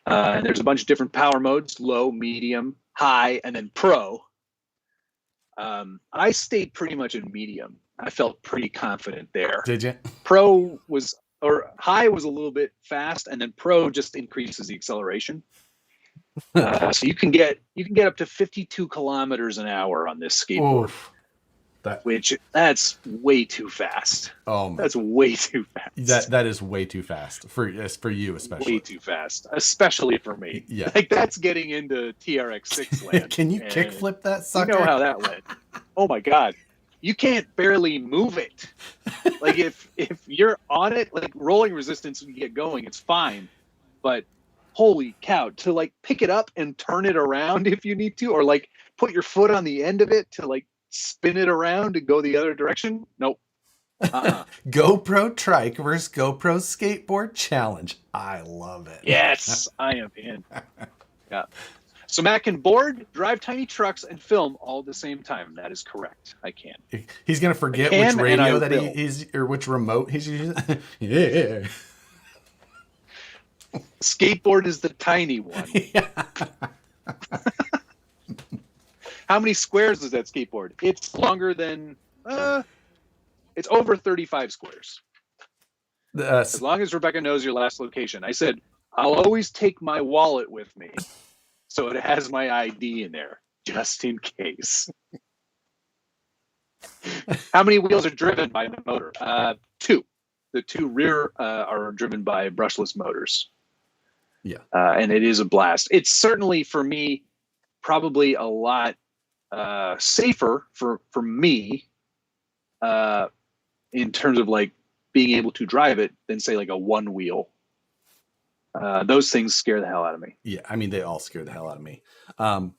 And there's a bunch of different power modes: low, medium, high, and then pro. I stayed pretty much in medium. I felt pretty confident there. Did you? High was a little bit fast, and then pro just increases the acceleration. So you can get up to 52 kilometers an hour on this skateboard. Oof. That's way too fast. That's way too fast. That is way too fast for you, especially. Way too fast, especially for me. Yeah, like that's getting into TRX6 land. Can you kickflip that sucker? You know how that went. Oh my god, you can't barely move it. Like if you're on it, like rolling resistance when you get going, it's fine. But holy cow, to like pick it up and turn it around if you need to, or like put your foot on the end of it to like spin it around and go the other direction? Nope. GoPro trike versus GoPro skateboard challenge. I love it. Yes, I am in. Yeah. So Matt can board, drive tiny trucks, and film all at the same time. That is correct. I can. He's gonna forget which radio that he's or which remote he's using. Yeah. Skateboard is the tiny one. Yeah. How many squares is that skateboard? It's longer than it's over 35 squares. As long as Rebecca knows your last location. I said, I'll always take my wallet with me. So it has my ID in there, just in case. How many wheels are driven by the motor? 2. The 2 rear are driven by brushless motors. Yeah. And it is a blast. It's certainly, for me, probably a lot safer for me in terms of like being able to drive it than say like a 1 wheel. Those things scare the hell out of me. Yeah, I mean they all scare the hell out of me. I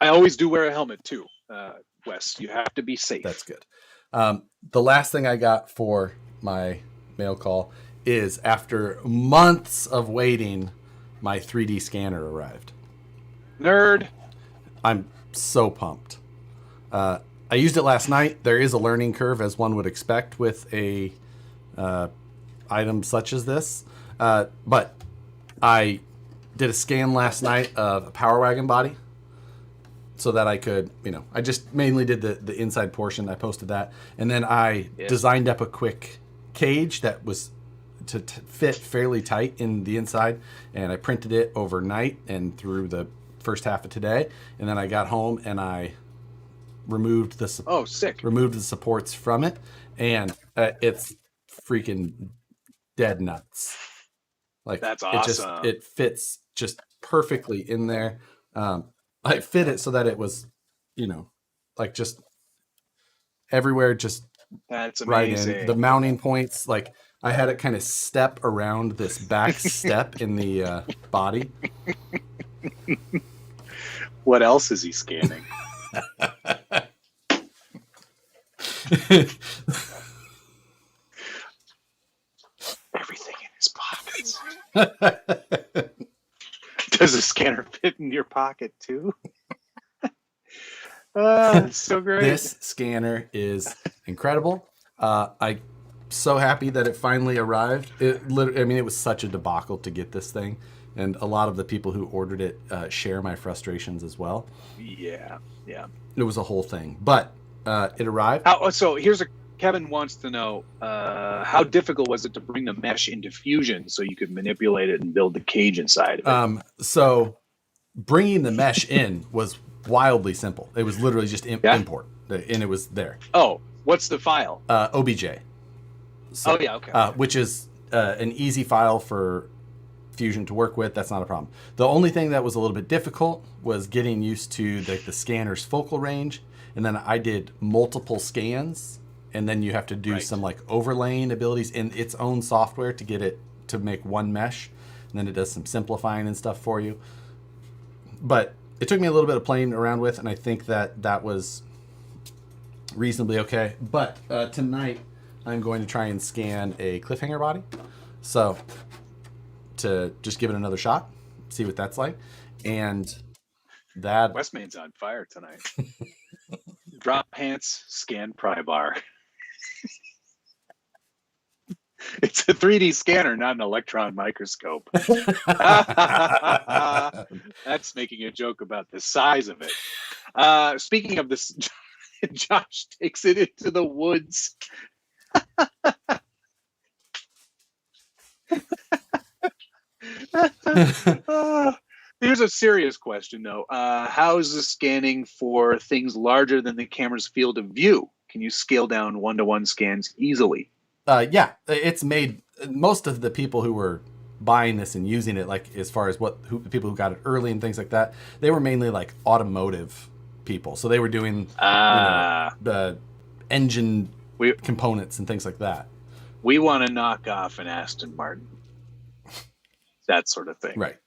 always do wear a helmet too, Wes. You have to be safe. That's good. The last thing I got for my mail call is after months of waiting, my 3D scanner arrived. Nerd. I'm so pumped. I used it last night. There is a learning curve, as one would expect with a item such as this. But I did a scan last night of a Power Wagon body so that I could, I just mainly did the inside portion. I posted that. And then I designed up a quick cage that was to fit fairly tight in the inside. And I printed it overnight and through the first half of today. And then I got home and I removed the supports from it. And it's freaking dead nuts. Like, that's awesome. It fits just perfectly in there. I fit it so that it was, like just everywhere, just that's amazing. Right in. The mounting points, like I had it kind of step around this back step in the body. What else is he scanning? Everything in his pockets. Does the scanner fit in your pocket too? It's so great. This scanner is incredible. I'm so happy that it finally arrived. It was such a debacle to get this thing, and a lot of the people who ordered it share my frustrations as well. Yeah. It was a whole thing, but it arrived. So Kevin wants to know how difficult was it to bring the mesh into Fusion so you could manipulate it and build the cage inside of it? So bringing the mesh in was wildly simple. It was literally just import, and it was there. Oh, what's the file? OBJ. So, okay. Which is an easy file for Fusion to work with. That's not a problem. The only thing that was a little bit difficult was getting used to the scanner's focal range, and then I did multiple scans. And then you have to do some like overlaying abilities in its own software to get it to make one mesh. And then it does some simplifying and stuff for you. But it took me a little bit of playing around with, and I think that was reasonably okay. But tonight I'm going to try and scan a cliffhanger body. So to just give it another shot, see what that's like. And that... Westmain's on fire tonight. Drop pants, scan pry bar. It's a 3D scanner, not an electron microscope. That's making a joke about the size of it. Speaking of this, Josh takes it into the woods. Here's a serious question, though. How is the scanning for things larger than the camera's field of view? Can you scale down 1-to-1 scans easily? Yeah, it's made. Most of the people who were buying this and using it, like as far as people who got it early and things like that, they were mainly like automotive people. So they were doing the engine components and things like that. We want to knock off an Aston Martin. That sort of thing. Right.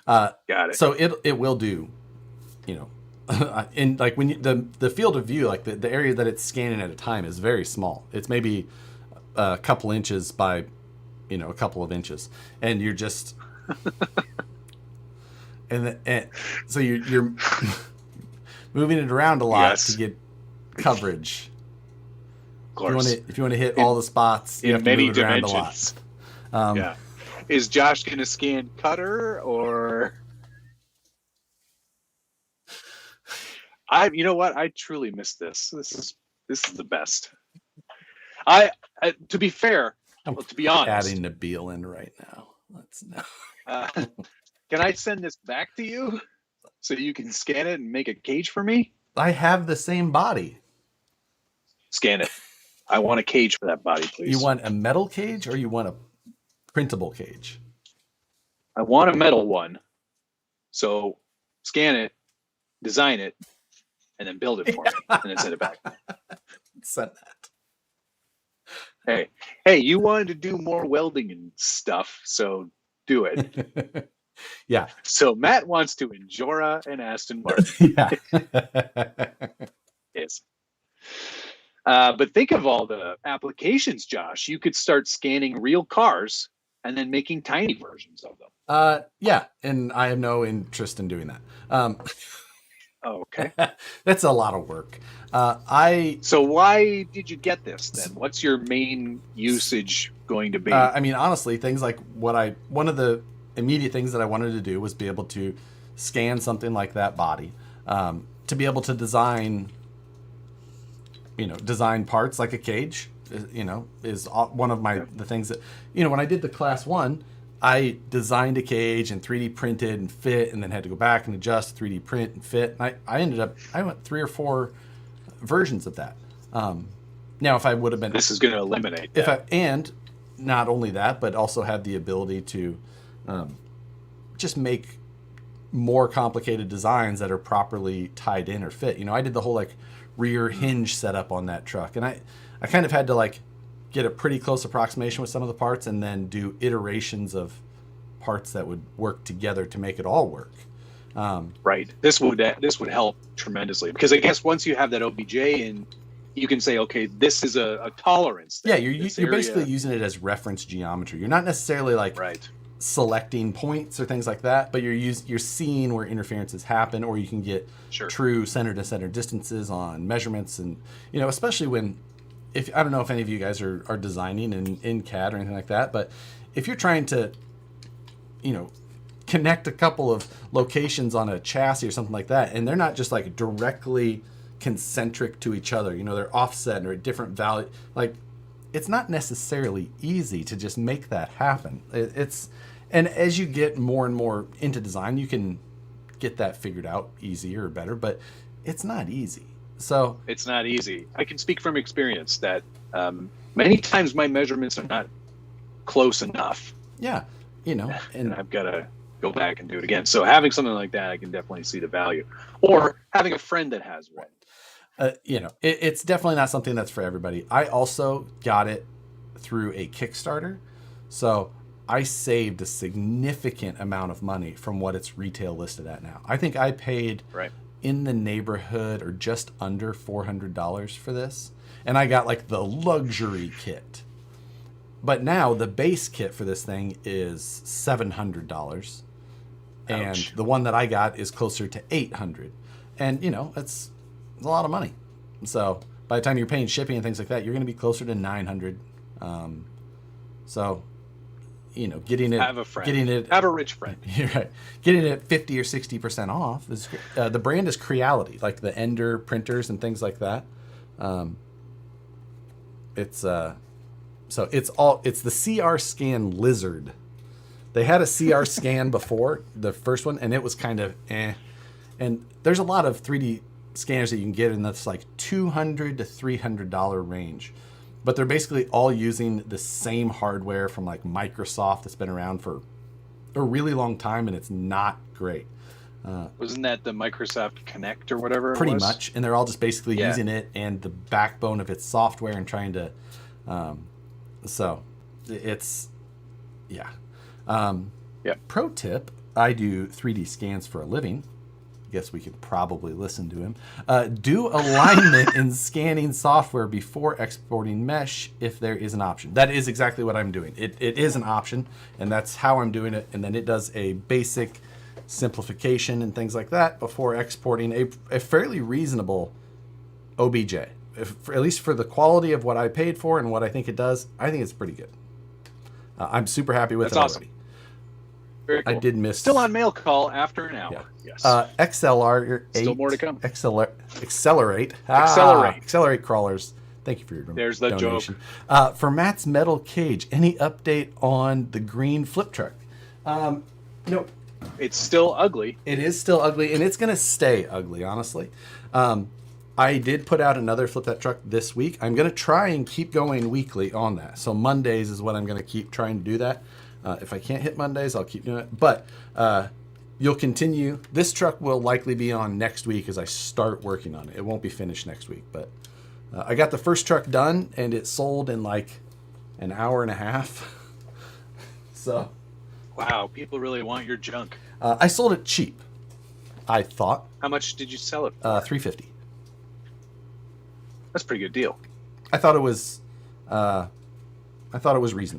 Got it. So it will do, in like when you, the field of view, like the area that it's scanning at a time is very small. It's maybe a couple inches by, a couple of inches, and you're just, and so you're moving it around a lot to get coverage. Of course. If you want to hit all the spots, you have to move it around a lot. Yeah. Is Josh going to scan Cutter or? You know what? I truly miss this. This is the best. To be fair, to be honest, adding Nabil in right now. Let's know. Can I send this back to you so you can scan it and make a cage for me? I have the same body. Scan it. I want a cage for that body, please. You want a metal cage or you want a printable cage? I want a metal one. So scan it, design it, and then build it for me, and then send it back. Send that. Hey, you wanted to do more welding and stuff, so do it. Yeah. So Matt wants to Enjora and Aston Martin. Yeah. Yes. But think of all the applications, Josh. You could start scanning real cars and then making tiny versions of them. Yeah, and I have no interest in doing that. Okay. That's a lot of work. So why did you get this then? What's your main usage going to be? I mean, honestly, things like one of the immediate things that I wanted to do was be able to scan something like that body, to be able to design parts like a cage, is one of the things that, when I did the class 1, I designed a cage and 3D printed and fit, and then had to go back and adjust, 3D print and fit. And I went 3 or 4 versions of that. Now, if I would have been, this is going to eliminate that. And not only that, but also have the ability to just make more complicated designs that are properly tied in or fit. I did the whole rear hinge setup on that truck, and I kind of had to get a pretty close approximation with some of the parts, and then do iterations of parts that would work together to make it all work. Right. This would help tremendously, because I guess once you have that OBJ in, you can say, okay, this is a tolerance. Yeah, you're basically using it as reference geometry. You're not necessarily right. selecting points or things like that, but you're seeing where interferences happen, or you can get true center to center distances on measurements, and especially if I don't know if any of you guys are designing in CAD or anything like that, but if you're trying to connect a couple of locations on a chassis or something like that, and they're not just directly concentric to each other, they're offset or at different value, it's not necessarily easy to just make that happen. And as you get more and more into design, you can get that figured out easier or better, but it's not easy. So it's not easy. I can speak from experience that many times my measurements are not close enough. Yeah, and I've got to go back and do it again. So having something like that, I can definitely see the value. Or having a friend that has one. It's definitely not something that's for everybody. I also got it through a Kickstarter, so I saved a significant amount of money from what it's retail listed at now. I think I paid in the neighborhood or just under $400 for this, and I got the luxury kit. But now the base kit for this thing is $700, and the one that I got is closer to $800, and it's a lot of money. So by the time you're paying shipping and things like that, you're going to be closer to $900. So getting it, have a rich friend. You're right. Getting it at 50 or 60% off is the brand is Creality, like the Ender printers and things like that. It's the CR Scan Lizard. They had a CR Scan before, the first one, and it was kind of eh. And there's a lot of 3D scanners that you can get in that's $200 to $300 range. But they're basically all using the same hardware from Microsoft that's been around for a really long time, and it's not great. Wasn't that the Microsoft Connect or whatever? Pretty much, and they're all just basically using it and the backbone of its software and trying to. So it's Pro tip: I do 3D scans for a living, guess we could probably listen to him. Do alignment in scanning software before exporting mesh if there is an option. That is exactly what I'm doing. It is an option, and that's how I'm doing it. And then it does a basic simplification and things like that before exporting a fairly reasonable OBJ. At least for the quality of what I paid for and what I think it does, I think it's pretty good. I'm super happy with it awesome. already. Very cool. I did miss. Still on mail call after an hour. Yeah. Yes. XLR 8. Still more to come. Accelerate. Accelerate crawlers. Thank you for your There's the donation. joke. For Matt's metal cage, any update on the green flip truck? Nope. It's still ugly. It is still ugly, and it's going to stay ugly, honestly. I did put out another Flip That Truck this week. I'm going to try and keep going weekly on that. So Mondays is what I'm going to keep trying to do that. If I can't hit Mondays, I'll keep doing it. But you'll continue. This truck will likely be on next week as I start working on it. It won't be finished next week. But I got the first truck done, and it sold in like an hour and a half. So... Wow, people really want your junk. I sold it cheap, I thought. How much did you sell it for? $350. That's a pretty good deal. I thought it was reasonable.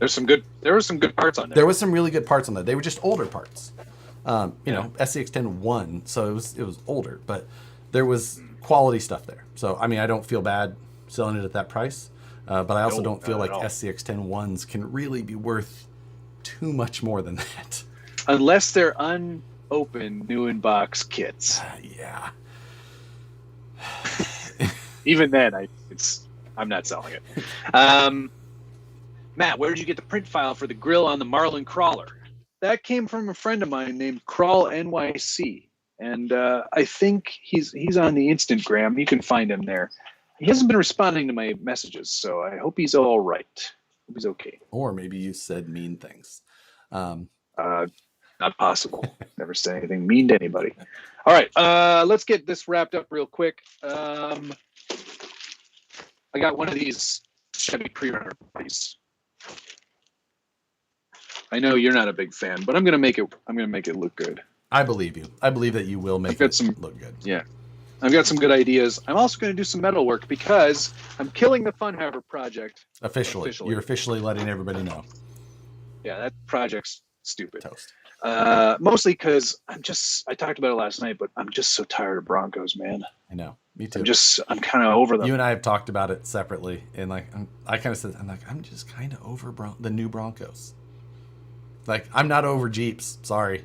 There were some good parts on there. There was some really good parts on there. They were just older parts. You know, SCX10 won, so it was older, but there was quality stuff there. So I mean, I don't feel bad selling it at that price, but I also don't feel like SCX10 ones can really be worth too much more than that. Unless they're unopened new in box kits. Yeah. Even then, I'm not selling it. Matt, where did you get the print file for the grill on the Marlin Crawler? That came from a friend of mine named Crawl NYC, and I think he's on the Instagram. You can find him there. He hasn't been responding to my messages, so I hope he's all right. Hope he's okay. Or maybe you said mean things. Not possible. Never say anything mean to anybody. All right, let's get this wrapped up real quick. I got one of these Chevy pre-runner buddies. I know you're not a big fan, but I'm gonna make it look good. I believe you. I believe that you will make it look good. Yeah, I've got some good ideas. I'm also going to do some metal work because I'm killing the Funhover project. Officially. You're officially letting everybody know. Yeah, that project's stupid. Toast. Mostly because I talked about it last night, but I'm just so tired of Broncos, man. I know. Me too. I'm kind of over them. You and I have talked about it separately, and like I kind of said, I'm just kind of over the new Broncos. Like, I'm not over Jeeps, sorry,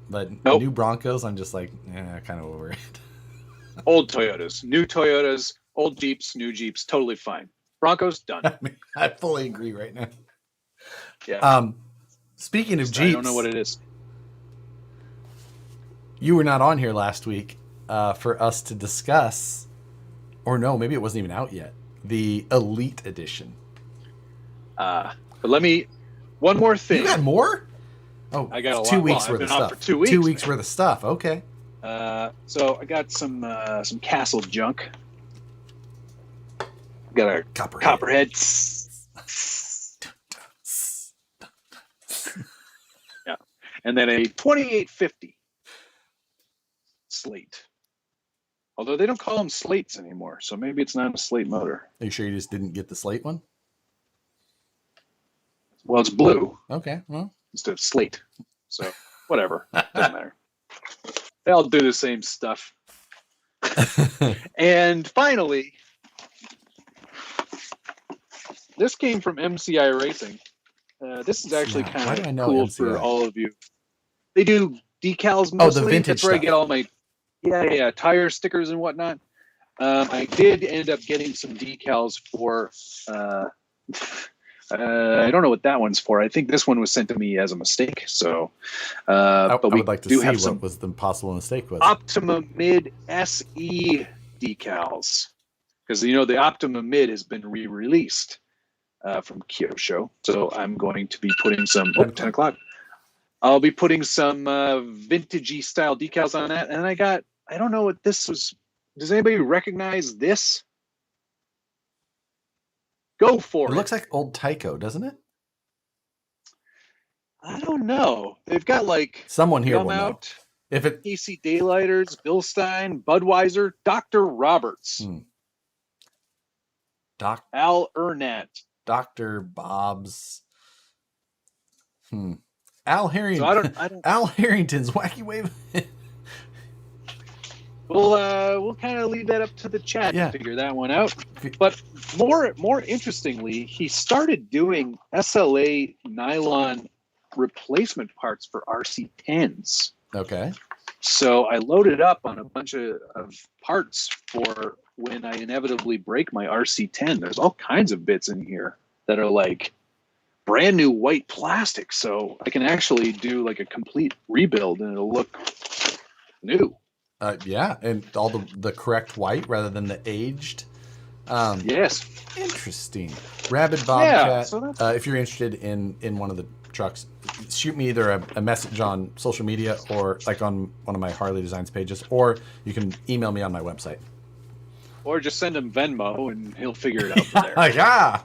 but new Broncos, I'm just like, kind of over it. Old Toyotas, new Toyotas, old Jeeps, new Jeeps, totally fine. Broncos, done. I fully agree right now. Yeah. Speaking of Jeeps, I don't know what it is. You were not on here last week for us to discuss, or no, maybe it wasn't even out yet, the Elite Edition. But one more thing. You got more? Oh, I got a lot. 2 weeks worth of stuff. For 2 weeks. 2 weeks worth of stuff. Okay. So I got some Castle junk. Got a Copperhead. Yeah, and then a 2850 slate. Although they don't call them slates anymore, so maybe it's not a slate motor. Are you sure you just didn't get the slate one? Well, it's blue. Okay, well. Instead of slate. So, whatever. Doesn't matter. They all do the same stuff. And finally, this came from MCI Racing. This is actually kind of cool MCI? For all of you. They do decals mostly. Oh, the vintage That's where stuff. I get all my tire stickers and whatnot. I did end up getting some decals for I don't know what that one's for. I think this one was sent to me as a mistake. So, but I would like to see have what was the possible mistake was. Optima Mid SE decals, because the Optima Mid has been re-released from Kyosho. So I'm going to be putting some 10 o'clock. I'll be putting some vintagey style decals on that, and I don't know what this was. Does anybody recognize this? Go for it. It looks like old Tyco, doesn't it? I don't know. They've got like someone here will know. If it AC Daylighters, Bill Stein, Budweiser, Dr. Roberts, Al Ernat. Dr. Bob's. Al Harrington. So I don't. Al Harrington's Wacky Wave. We'll kind of leave that up to the chat to figure that one out. But more interestingly, he started doing SLA nylon replacement parts for RC10s. Okay. So I loaded up on a bunch of parts for when I inevitably break my RC10. There's all kinds of bits in here that are like brand new white plastic. So I can actually do like a complete rebuild and it'll look new. Yeah, and all the correct white rather than the aged. Yes. Interesting. Rabid Bobcat. Yeah, so if you're interested in one of the trucks, shoot me either a message on social media or like on one of my Harley Designs pages, or you can email me on my website. Or just send him Venmo and he'll figure it out from there. Yeah.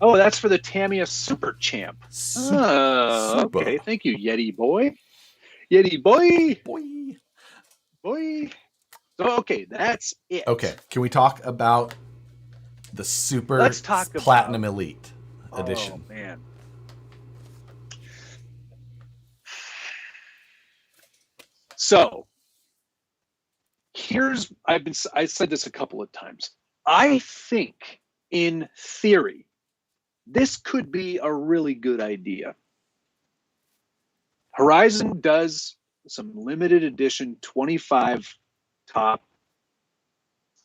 Oh, that's for the Tamiya Super Champ. Super. Okay. Thank you, Yeti boy. Yeti boy. Boy. So, okay, that's it. Okay. Can we talk about the Super Platinum Elite Edition? Oh, man. So, I said this a couple of times. I think, in theory, this could be a really good idea. Horizon does some limited edition 25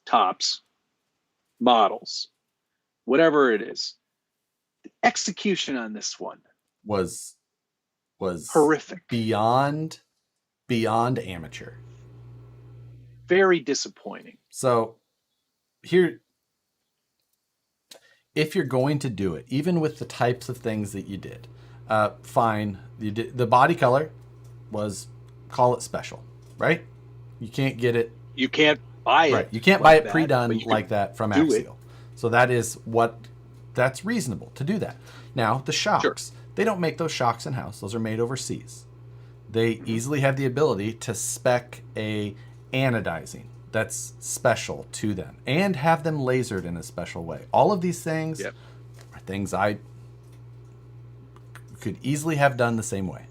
tops models, whatever it is. The execution on this one was horrific, beyond amateur. Very disappointing. So here, if you're going to do it, even with the types of things that you did, fine. You did the body color was, call it special, right? You can't get it. You can't buy it. Right. You can't buy it pre-done like that from Axial. So that's reasonable to do that. Now the shocks, they don't make those shocks in house. Those are made overseas. They easily have the ability to spec a anodizing that's special to them and have them lasered in a special way. All of these things are things I could easily have done the same way.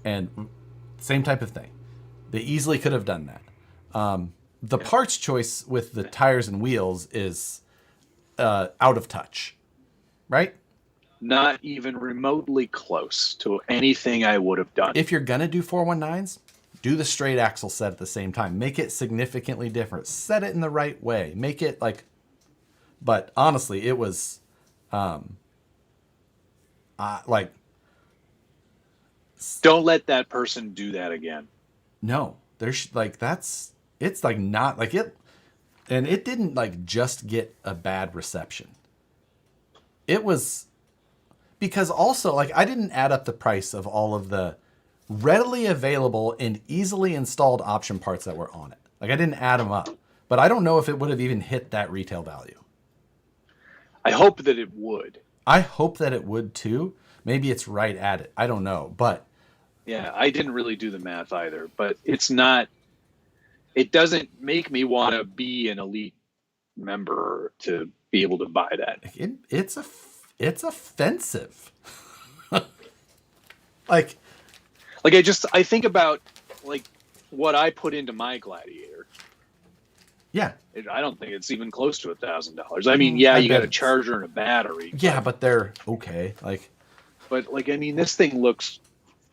And same type of thing. They easily could have done that. The parts choice with the tires and wheels is out of touch, right? Not even remotely close to anything I would have done. If you're going to do 419s, do the straight axle set at the same time. Make it significantly different. Set it in the right way. Make it like... But honestly, it was... like... Don't let that person do that again. No. There's like... That's... It's like not... Like it... And it didn't like just get a bad reception. It was... Because also, like, I didn't add up the price of all of the readily available and easily installed option parts that were on it. Like, I didn't add them up. But I don't know if it would have even hit that retail value. I hope that it would. I hope that it would, too. Maybe it's right at it. I don't know. But... Yeah, I didn't really do the math either. But it's not... It doesn't make me want to be an elite member to be able to buy that. It's offensive. like I think about like what I put into my Gladiator. Yeah. I don't think it's even close to $1,000. I mean, yeah, you got a charger and a battery. Yeah, but they're okay. But I mean, this thing looks,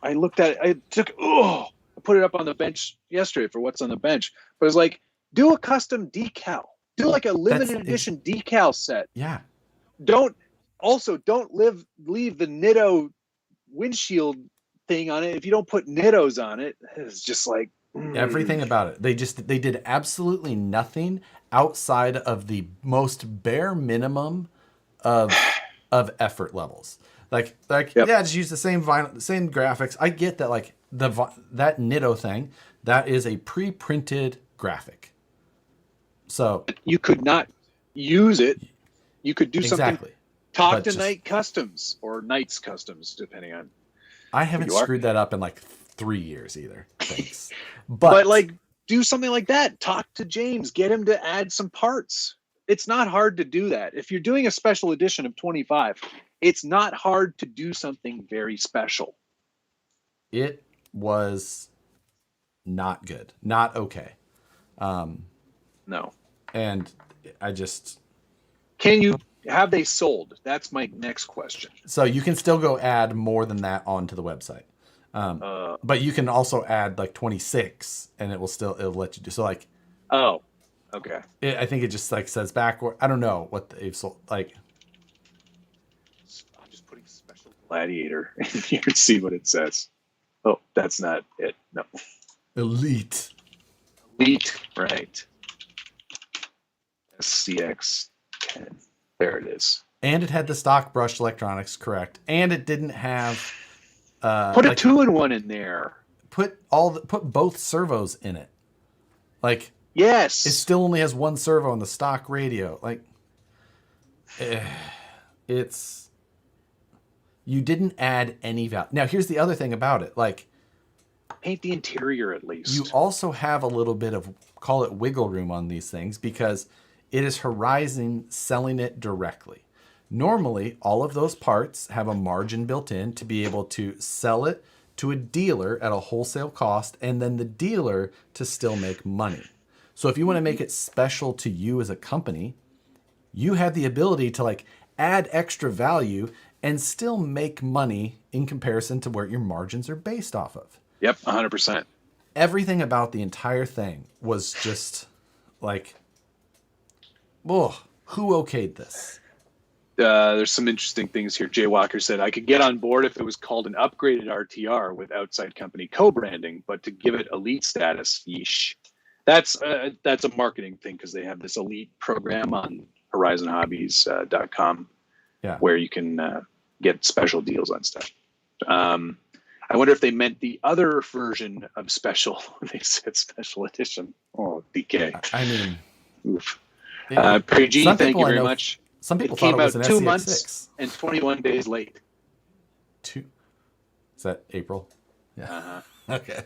I looked at it, I put it up on the bench yesterday for what's on the bench. But it's like, do a custom decal. Do like a limited edition decal set. Yeah. Don't leave the Nitto windshield thing on it. If you don't put Nittos on it, it's just like everything about it. They did absolutely nothing outside of the most bare minimum of effort levels. Just use the same vinyl, the same graphics. I get that that Nitto thing, that is a pre-printed graphic. So you could not use it. You could do something. Talk to Knight Customs or Knight's Customs, depending on. I haven't screwed that up in like 3 years either. Thanks. But like, do something like that. Talk to James. Get him to add some parts. It's not hard to do that. If you're doing a special edition of 25, it's not hard to do something very special. It was not good. Not okay. No. And I just... Have they sold? That's my next question. So you can still go add more than that onto the website. But you can also add like 26 and it'll let you do. So like... Oh, okay. I think it just like says backward. I don't know what they've sold. Like... I'm just putting special gladiator in here and see what it says. Oh, that's not it. No. Elite, right. SCX10. There it is. And it had the stock brushed electronics, correct. And it didn't have... put a 2-in-1 in there. Put both servos in it. Like... Yes. It still only has one servo on the stock radio. Like... It's... You didn't add any value. Now, here's the other thing about it. Like... Paint the interior at least. You also have a little bit of, call it wiggle room on these things because it is Horizon selling it directly. Normally, all of those parts have a margin built in to be able to sell it to a dealer at a wholesale cost and then the dealer to still make money. So if you want to make it special to you as a company, you have the ability to like add extra value and still make money in comparison to where your margins are based off of. Yep, 100%. Everything about the entire thing was just like, oh, who okayed this? There's some interesting things here. Jay Walker said, I could get on board if it was called an upgraded RTR with outside company co-branding, but to give it elite status, yeesh. That's a marketing thing because they have this elite program on horizonhobbies.com where you can get special deals on stuff. I wonder if they meant the other version of special when they said special edition. Oh, DK. I mean, oof. Perry G, thank you very much. Some people thought it was an 2 SCX6. months and 21 days late. Is that April? Yeah. Uh-huh. Okay.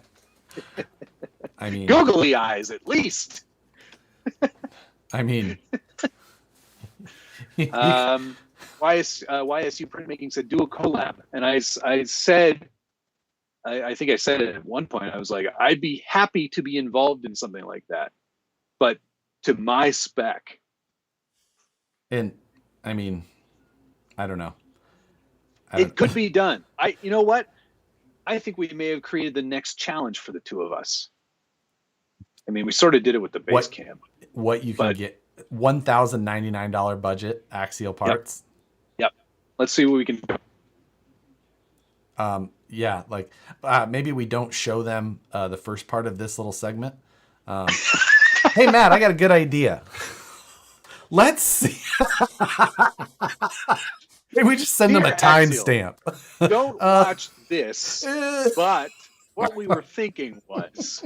I mean, googly eyes at least. I mean, YSU Printmaking said do a collab, and I said. I think I said it at one point. I was like, I'd be happy to be involved in something like that, but to my spec. And I mean, I don't know. It could be done. You know what? I think we may have created the next challenge for the two of us. I mean, we sort of did it with the base camp. What you can get, $1,099 budget axial parts. Yep. Let's see what we can do. Yeah, like maybe we don't show them the first part of this little segment. Hey, Matt, I got a good idea. Let's see. Maybe we just send them a timestamp. Don't watch this, but what we were thinking was,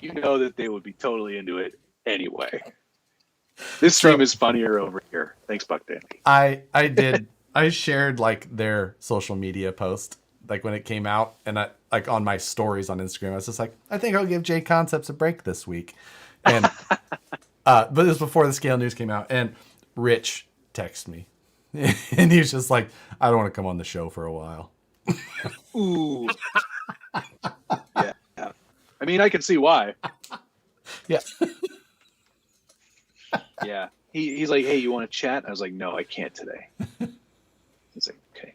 you know that they would be totally into it anyway. This stream is funnier over here. Thanks, Buck Dandy. I did. I shared like their social media post like when it came out, and I like on my stories on Instagram. I was just like, I think I'll give J Concepts a break this week, and but it was before the Scale News came out, and Rich texted me, and he was just like, I don't want to come on the show for a while. Ooh. Yeah. I mean, I can see why. Yeah. Yeah. He's like, hey, you want to chat? I was like, no, I can't today. He's like, okay.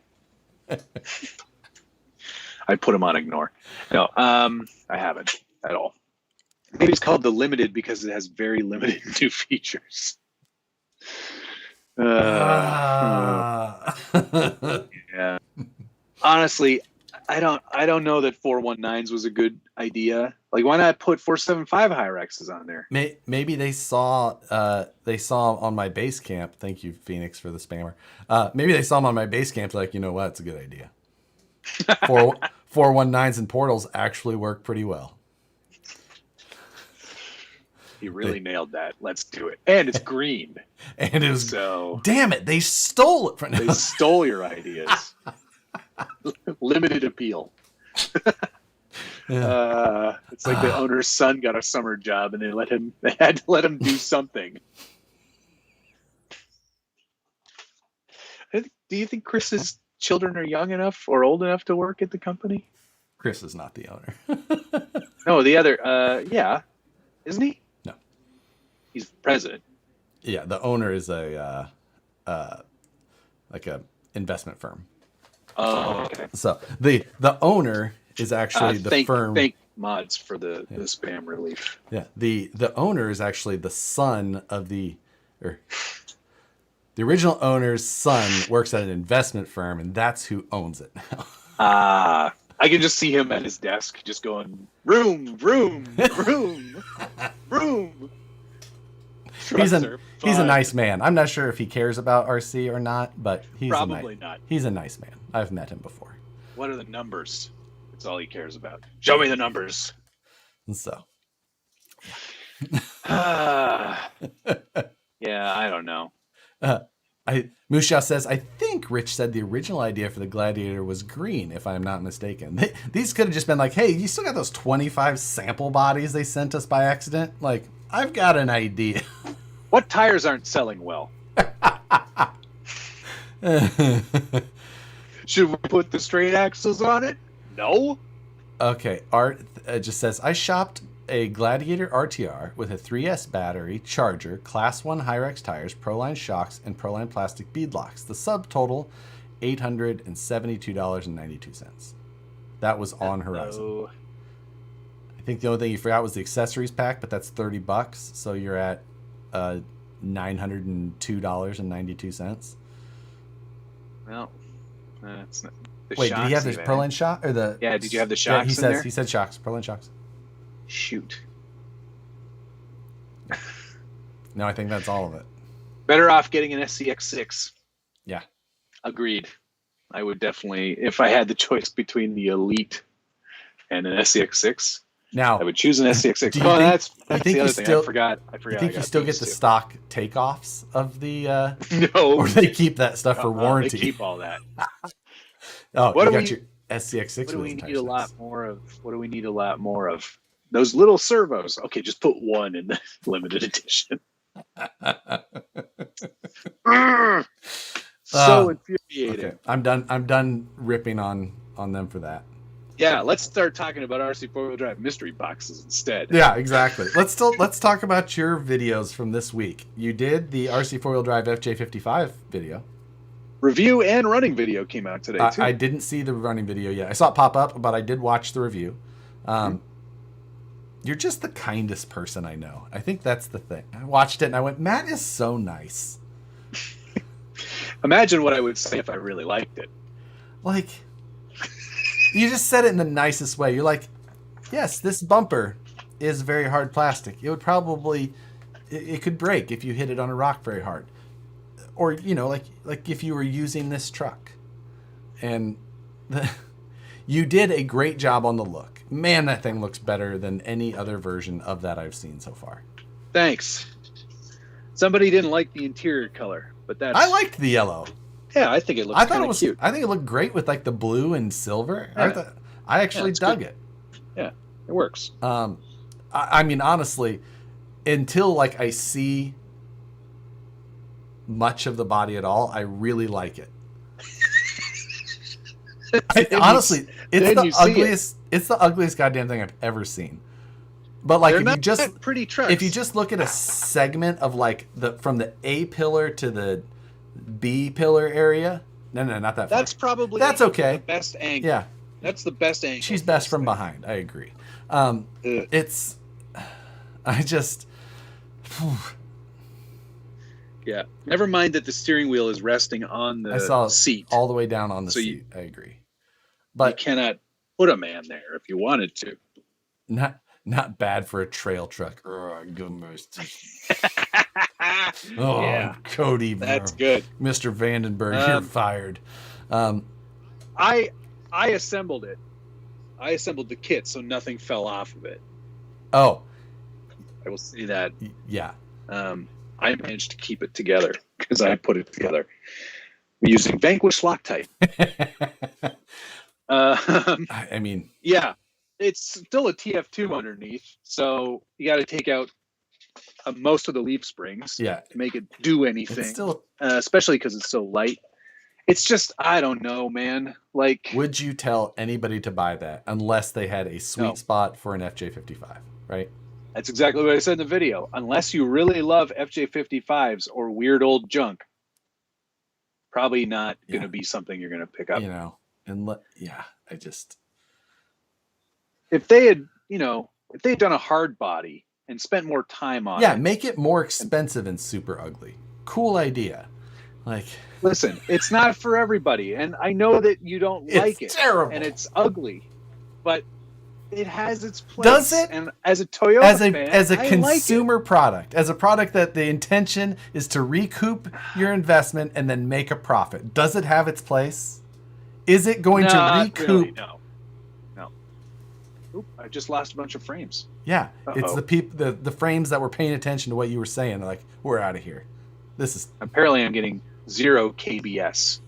I put him on ignore. No, I haven't at all. Maybe it's called the limited because it has very limited new features. Yeah. Honestly, I don't know that 419s was a good idea. Like, why not put 475 Hyrexes on there? Maybe they saw on my base camp. Thank you, Phoenix, for the spammer. Maybe they saw them on my base camp. Like, you know what? It's a good idea. 419s and portals actually work pretty well. He really nailed that. Let's do it. And it's green. And it was so. Damn it! They stole it from. They stole your ideas. Limited appeal. It's like the owner's son got a summer job, and they had to let him do something. Do you think Chris's children are young enough or old enough to work at the company? Chris is not the owner. No, the other, yeah, isn't he? No, he's president. Yeah, the owner is a investment firm. Oh, okay. So the owner is actually the firm. Thank mods for the spam relief. Yeah, the owner is actually the son of the original owner's son works at an investment firm, and that's who owns it now. I can just see him at his desk, just going room. He's a nice man. I'm not sure if he cares about RC or not, but he's not. He's a nice man. I've met him before. What are the numbers? That's all he cares about. Show me the numbers. And so, yeah, I don't know. Musha says, I think Rich said the original idea for the Gladiator was green, if I'm not mistaken. These could have just been like, hey, you still got those 25 sample bodies they sent us by accident? Like, I've got an idea. What tires aren't selling well? Should we put the straight axles on it? No. Okay, Art just says, I shopped a Gladiator RTR with a 3S battery, charger, Class 1 Hyrex tires, Proline shocks, and Proline plastic beadlocks. The subtotal, $872.92. That was on Horizon. I think the only thing you forgot was the accessories pack, but that's $30, so you're at $902.92. Well, that's not. Wait, did he have the Proline shock or the? Yeah, did you have the shocks? Yeah, he said shocks, Proline shocks. Shoot. No, I think that's all of it. Better off getting an SCX6. Yeah. Agreed. I would definitely, if I had the choice between the Elite and an SCX6, now I would choose an SCX6. That's the other thing. I forgot. You think you still get the stock takeoffs of the? No. Or they keep that stuff for warranty? They keep all that. Oh, you got your SCX6. What do we need a lot more of? What do we need a lot more of? Those little servos. Okay, just put one in the limited edition. So infuriating. Okay. I'm done ripping on them for that. Yeah, let's start talking about RC 4-wheel drive mystery boxes instead. Yeah, exactly. Let's talk about your videos from this week. You did the RC 4-wheel drive FJ55 video. Review and running video came out today too. I didn't see the running video yet. I saw it pop up, but I did watch the review. You're just the kindest person I know. I think that's the thing. I watched it and I went, Matt is so nice. Imagine what I would say if I really liked it. Like, you just said it in the nicest way. You're like, yes, this bumper is very hard plastic. It would probably, it could break if you hit it on a rock very hard. Or, you know, like if you were using this truck. And you did a great job on the look. Man, that thing looks better than any other version of that I've seen so far. Thanks. Somebody didn't like the interior color, but that's... I liked the yellow. Yeah, I think it looks kind of cute. I think it looked great with like the blue and silver. Yeah. I actually dug it. Yeah, it works. I mean, honestly, until like I see much of the body at all, I really like it. Honestly, it's the ugliest. It's the ugliest goddamn thing I've ever seen. But like, if you just look at a segment of like from the A pillar to the B pillar area, no, not that. That's probably okay. The best angle. Yeah, that's the best angle. She's best from behind. I agree. It's. I just. Yeah. Never mind that the steering wheel is resting on the seat. All the way down on the seat. I agree. But you cannot put a man there if you wanted to. Not bad for a trail truck. Oh, goodness. Yeah. Cody. That's good. Mr. Vandenberg, you're fired. I assembled it. I assembled the kit so nothing fell off of it. Oh. I will say that. Yeah. I managed to keep it together because I put it together using Vanquish Loctite. I mean, Yeah, it's still a TF2 underneath, so you got to take out most of the leaf springs yeah, to make it do it's anything, still. especially because it's so light. It's just, I don't know, man. Like, Would you tell anybody to buy that unless they had a sweet no, spot for an FJ55, right? that's exactly what I said in the video. Unless you really love FJ55s or weird old junk, probably not going Yeah, to be something you're going to pick up. you know, and yeah, I just If they had, if they had done a hard body and spent more time on yeah, it, make it more and expensive and super ugly. Cool idea. Like, listen, it's not for everybody, and I know that you don't it's like it, terrible. and it's ugly, but it has its place. Does it? And as a Toyota fan, as a I consumer like product, as a product that the intention is to recoup your investment and then make a profit, does it have its place? Is it going to not recoup? really. No. Oop, I just lost a bunch of frames. Yeah, it's Uh-oh. the frames that were paying attention to what you were saying. They're like, we're out of here. This is Apparently, I'm getting 0 KBS,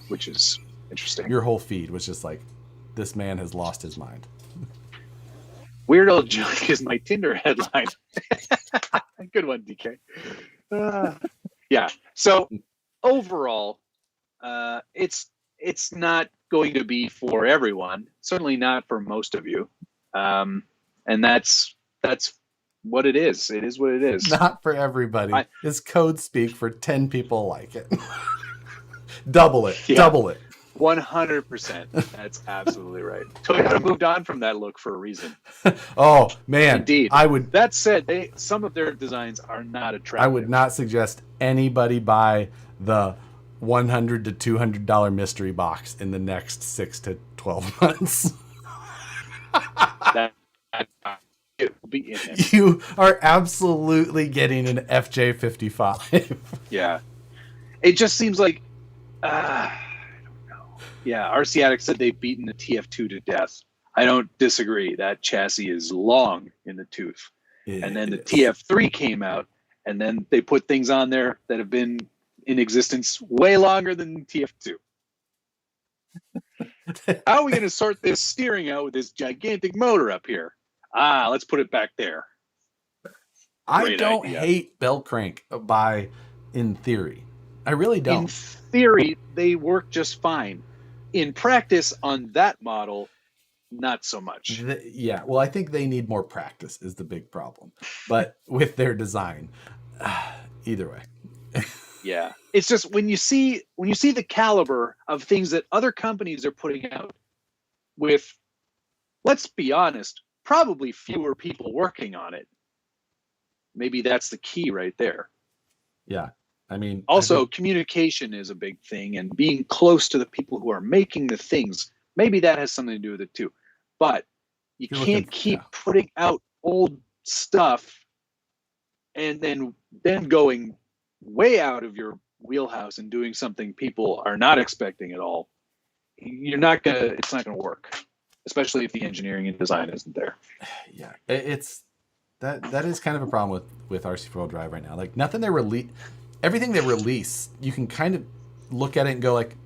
which is interesting. your whole feed was just like, this man has lost his mind. Weird old junk is my Tinder headline. Good one, DK. Yeah. So overall, it's not going to be for everyone. Certainly not for most of you. And that's what it is. It is what it is. Not for everybody. It's code speak for 10 people like it. Double it. Yeah. Double it. 100%. That's absolutely right. Toyota moved on from that look for a reason. Oh man, Indeed. I would. That said, some of their designs are not attractive. I would not suggest anybody buy the $100 to $200 mystery box in the next 6 to 12 months. It will be in there. You are absolutely getting an FJ55. Yeah. It just seems like, I don't know. Yeah, RC Addict said they've beaten the TF2 to death. I don't disagree. That chassis is long in the tooth. And then the TF3 came out, and then they put things on there that have been in existence way longer than TF2. How are we going to sort this steering out with this gigantic motor up here? Let's put it back there. I don't hate bell crank in theory. I really don't. In theory, they work just fine. In practice, on that model, not so much. Yeah, well, I think they need more practice is the big problem. But with their design, either way. Yeah, it's just when you see the caliber of things that other companies are putting out with, let's be honest, probably fewer people working on it. Maybe that's the key right there. Yeah. I mean, also communication is a big thing, and being close to the people who are making the things. Maybe that has something to do with it too. But you can't keep putting out old stuff and then going way out of your wheelhouse and doing something people are not expecting at all. It's not gonna work, especially if the engineering and design isn't there. Yeah, it's that is kind of a problem with RC4 Drive right now. Like nothing they release, everything they release, you can kind of look at it and go like,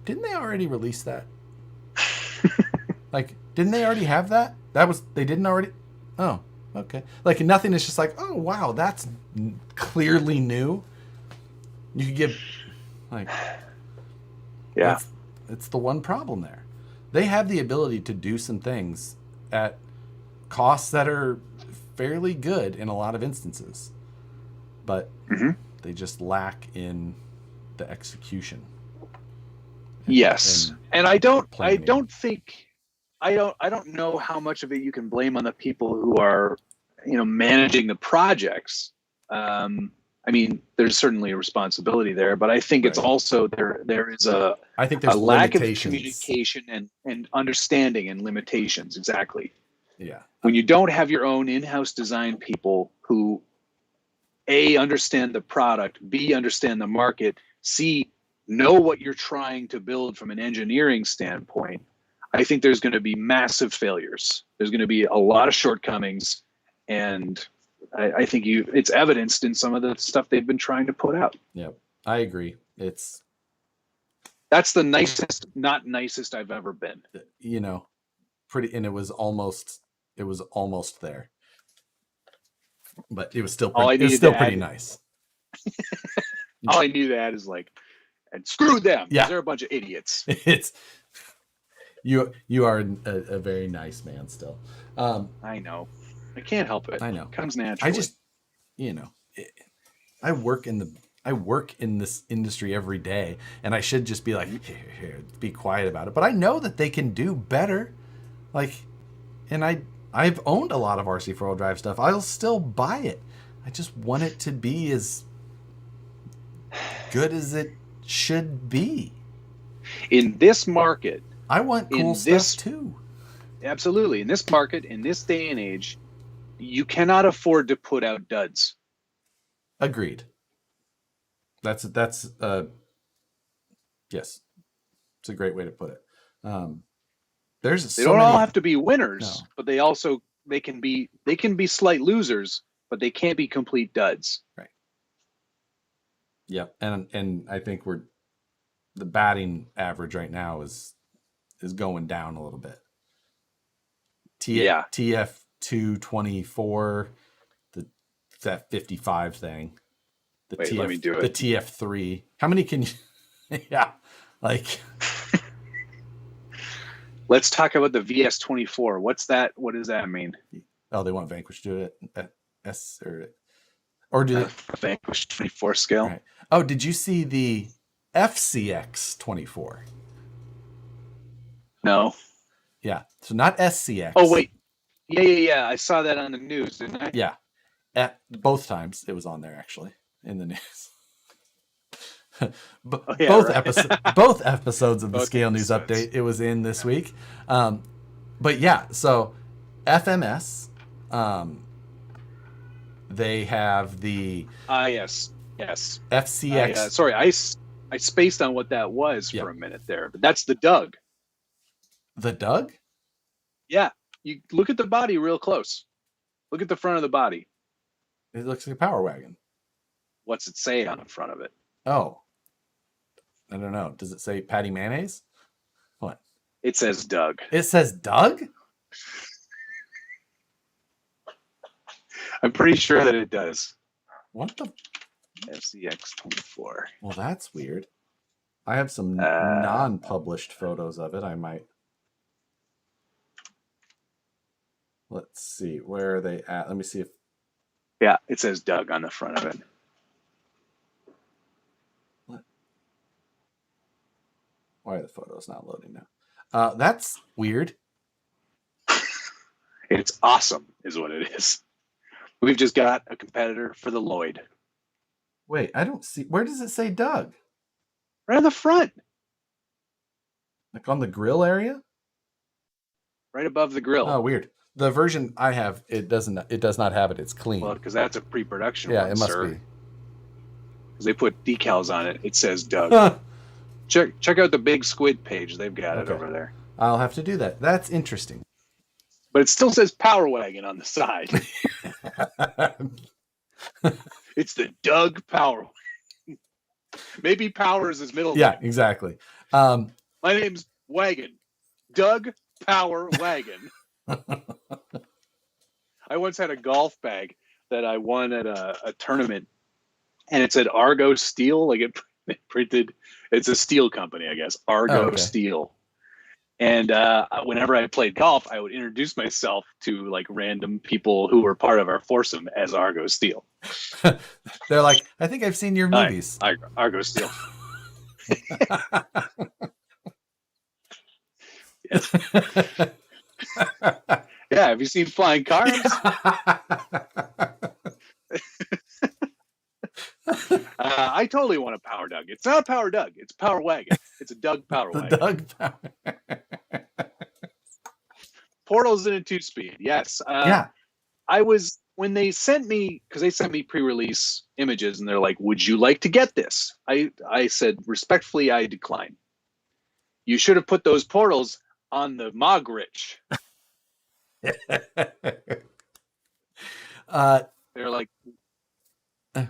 didn't they already release that? Like, didn't they already have that? They didn't already. Oh, okay. Like nothing is just like, oh wow, that's clearly new. You could give like, yeah, it's the one problem there. They have the ability to do some things at costs that are fairly good in a lot of instances, but they just lack in the execution. Yes, and I don't know how much of it you can blame on the people who are, managing the projects. I mean, there's certainly a responsibility there, but I think it's also there is a lack of communication and understanding and limitations. Exactly. Yeah. When you don't have your own in-house design people who A, understand the product, B, understand the market, C, know what you're trying to build from an engineering standpoint, I think there's going to be massive failures. There's going to be a lot of shortcomings, and I think it's evidenced in some of the stuff they've been trying to put out. Yeah, I agree. It's That's the nicest, not nicest I've ever been. You know, pretty, and it was almost there, but it was still All pretty. I It was needed still to pretty add, nice. all I needed to add is like, and screw them, because Yeah. they're a bunch of idiots. It's you are a very nice man still. I know. I can't help it. I know. It comes naturally. I just, you know, I work in this industry every day, and I should just be like, here, be quiet about it. But I know that they can do better. Like, and I've owned a lot of RC 4-wheel drive stuff. I'll still buy it. I just want it to be as good as it should be. In this market, I want cool stuff too. Absolutely. In this market, in this day and age, you cannot afford to put out duds. Agreed. That's yes. It's a great way to put it. They don't all have to be winners, but they can be slight losers, but they can't be complete duds. Right. Yep. And I think the batting average right now is going down a little bit. TF 224, that 55 thing. Let me do it. The TF3. How many can you? Yeah, like. Let's talk about the VS24. What's that? What does that mean? Oh, they want Vanquish to do it at S or do they Vanquish 24 scale? Right. Oh, did you see the FCX 24? No. Yeah, so not SCX. Oh wait, yeah. I saw that on the news, didn't I? Yeah, at both times it was on there actually in the news. Both episodes of the Scale News Update, it was in this week. But yeah, so FMS, they have the yes FCX. Sorry, I spaced on what that was for a minute there, but that's the Doug. The Doug? Yeah, you look at the body real close. Look at the front of the body. It looks like a Power Wagon. What's it say on the front of it? Oh, I don't know. Does it say Patty Mayonnaise? What? It says Doug. It says Doug? I'm pretty sure that it does. What the? FCX24. Well, that's weird. I have some non-published photos of it. I might. Let's see. Where are they at? Let me see if. Yeah, it says Doug on the front of it. What? Why are the photos not loading now? That's weird. It's awesome, is what it is. We've just got a competitor for the Lloyd. Wait, I don't see. Where does it say Doug? Right on the front. Like on the grill area? Right above the grill. Oh, weird. The version I have, it does not have it. It's clean. Well, because that's a pre-production. Yeah, one, it must sir. be. Because they put decals on it. It says Doug. Check out the Big Squid page. They've got it over there. I'll have to do that. That's interesting. But it still says Power Wagon on the side. It's the Doug Power Wagon. Maybe Power is his middle name. Yeah, exactly. My name's Wagon. Doug Power Wagon. I once had a golf bag that I won at a tournament, and it said Argo Steel. Like it printed. It's a steel company, I guess. Argo Steel. And whenever I played golf, I would introduce myself to like random people who were part of our foursome as Argo Steel. They're like, I think I've seen your movies. Hi, Argo Steel. Yes. Yeah, have you seen Flying Cars? I totally want a Power Doug. It's not a Power Doug. It's a Power Wagon. It's a Doug Power Wagon. Doug Power. Portals in a 2-speed. Yes. Yeah. When they sent me, because they sent me pre-release images, and they're like, "Would you like to get this?" I said respectfully, I decline. You should have put those portals on the Mogrich. They're like, there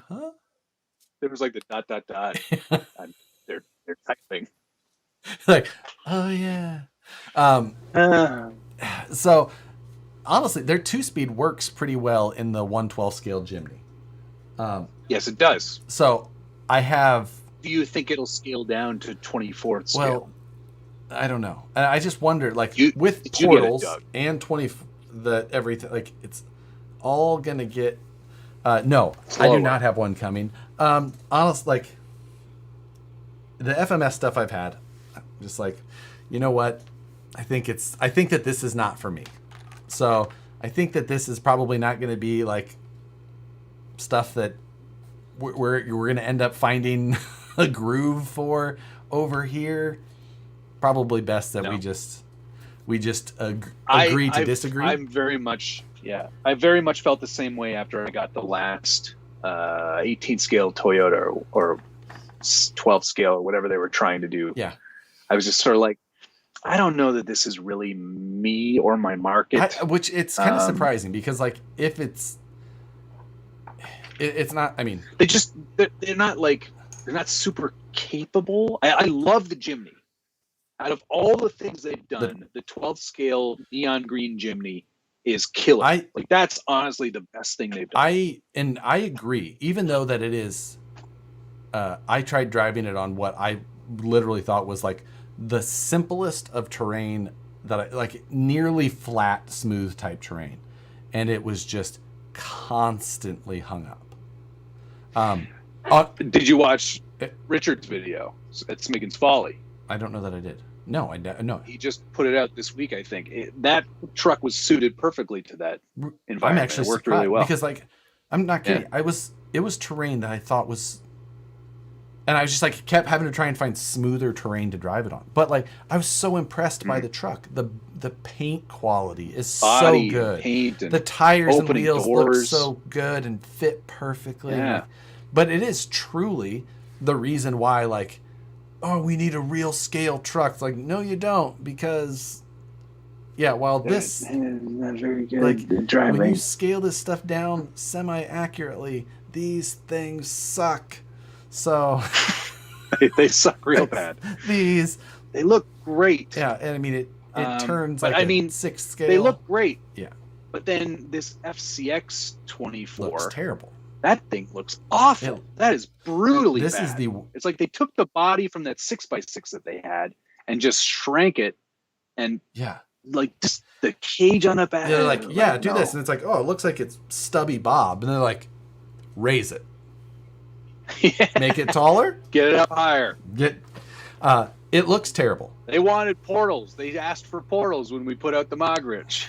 was like the ... and they're typing. Like, oh yeah. Um, Uh, so honestly, their 2-speed works pretty well in the 112 scale Jimny. yes, it does. So I have, Do you think it'll scale down to 24th well, scale? I don't know. I just wonder, like You with did you get it, portals Doug? and 20, the everything, like it's all gonna get. No, I do Slower. not have one coming. Honest, like the FMS stuff I've had, I'm just like, you know what? I think that this is not for me. So I think that this is probably not going to be like stuff that we're going to end up finding a groove for over here. Probably best that No. we just agree to I've disagree. I'm very much yeah. I very much felt the same way after I got the last 18 scale Toyota or 12 scale or whatever they were trying to do. Yeah, I was just sort of like, I don't know that this is really me or my market. which it's kind of Um, surprising because like if it's not. I mean, they just they're not like they're not super capable. I love the Jimny. Out of all the things they've done, the 12th scale neon green Jimny is killer. I Like that's honestly the best thing they've done. I agree. Even though that it is, I tried driving it on what I literally thought was like the simplest of terrain that I like, nearly flat, smooth type terrain, and it was just constantly hung up. Um, Did you watch it, Richard's video at Smiggins Folly? I don't know that I did. No, no. He just put it out this week, I think. That truck was suited perfectly to that environment. I'm actually It worked surprised really well. because like I'm not kidding. Yeah. It was terrain that I thought was, and I was just like kept having to try and find smoother terrain to drive it on. But like I was so impressed by the truck. The paint quality is Body so good. and paint and The tires and opening wheels look doors. so good and fit perfectly. Yeah. But it is truly the reason why like, oh, we need a real scale truck. It's like, no, you don't, because yeah, while this not very good like driving. when you scale this stuff down semi accurately, these things suck. So They suck real bad. these, They look great. yeah, and I mean it turns but like I mean, 6 scale. they look great. Yeah, But then this FCX 24, looks terrible. that thing looks awful. That is brutally This bad. is the It's like they took the body from that 6x6 that they had and just shrank it and yeah. like just the cage on the back. They're like, yeah, do no. this, and it's like, oh, it looks like it's stubby Bob, and they're like, raise it, Yeah. make it taller, Get it up higher. get. It looks terrible. They wanted portals. They asked for portals when we put out the Mogridge.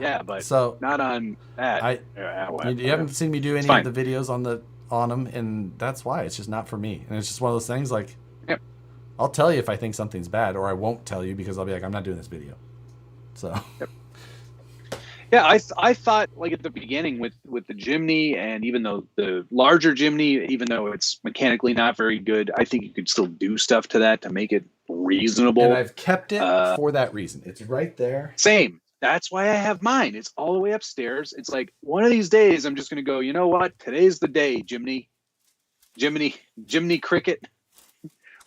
Yeah, but so not on that. you haven't seen me do any of the videos on them, and that's why it's just not for me. And it's just one of those things like, Yep. I'll tell you if I think something's bad, or I won't tell you because I'll be like, I'm not doing this video. So Yep. Yeah, I thought like at the beginning with the Jimny, and even though the larger Jimny, even though it's mechanically not very good, I think you could still do stuff to that to make it reasonable. And I've kept it for that reason. It's right there. Same. That's why I have mine. It's all the way upstairs. It's like one of these days I'm just gonna go, you know what? Today's the day, Jimny Cricket.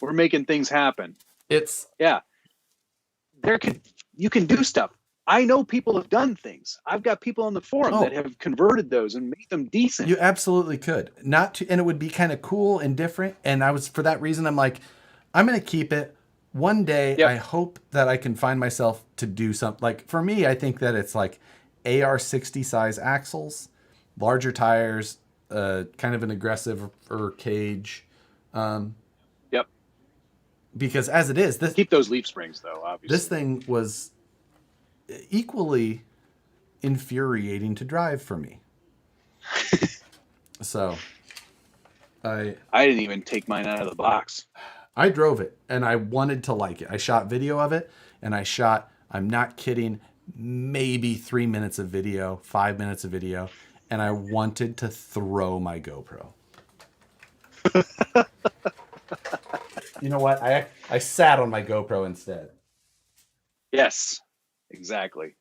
We're making things happen. It's You can do stuff. I know people have done things. I've got people on the forum that have converted those and made them decent. You absolutely could. And it would be kind of cool and different. And for that reason, I'm like, I'm going to keep it. One day, I hope that I can find myself to do something. Like for me, I think that it's like AR60 size axles, larger tires, kind of an aggressive cage. Yep. Because as it is, keep those leaf springs though. Obviously, this thing was equally infuriating to drive for me. So I didn't even take mine out of the box. I drove it and I wanted to like it. I shot video of it, and I'm not kidding, maybe 3 minutes of video, 5 minutes of video, and I wanted to throw my GoPro. You know what? I sat on my GoPro instead. Yes, exactly.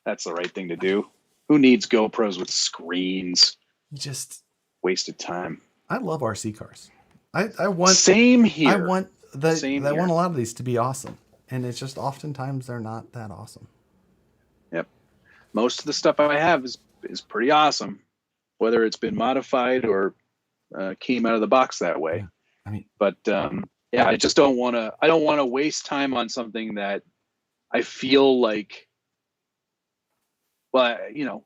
That's the right thing to do. Who needs GoPros with screens? Just wasted time. I love RC cars. I want same here. I want Same they here. want a lot of these to be awesome, and it's just oftentimes they're not that awesome. Yep. Most of the stuff I have is pretty awesome, whether it's been modified or came out of the box that way. Yeah. I mean, but yeah, I just don't want to. I don't want to waste time on something that I feel like. Well, you know,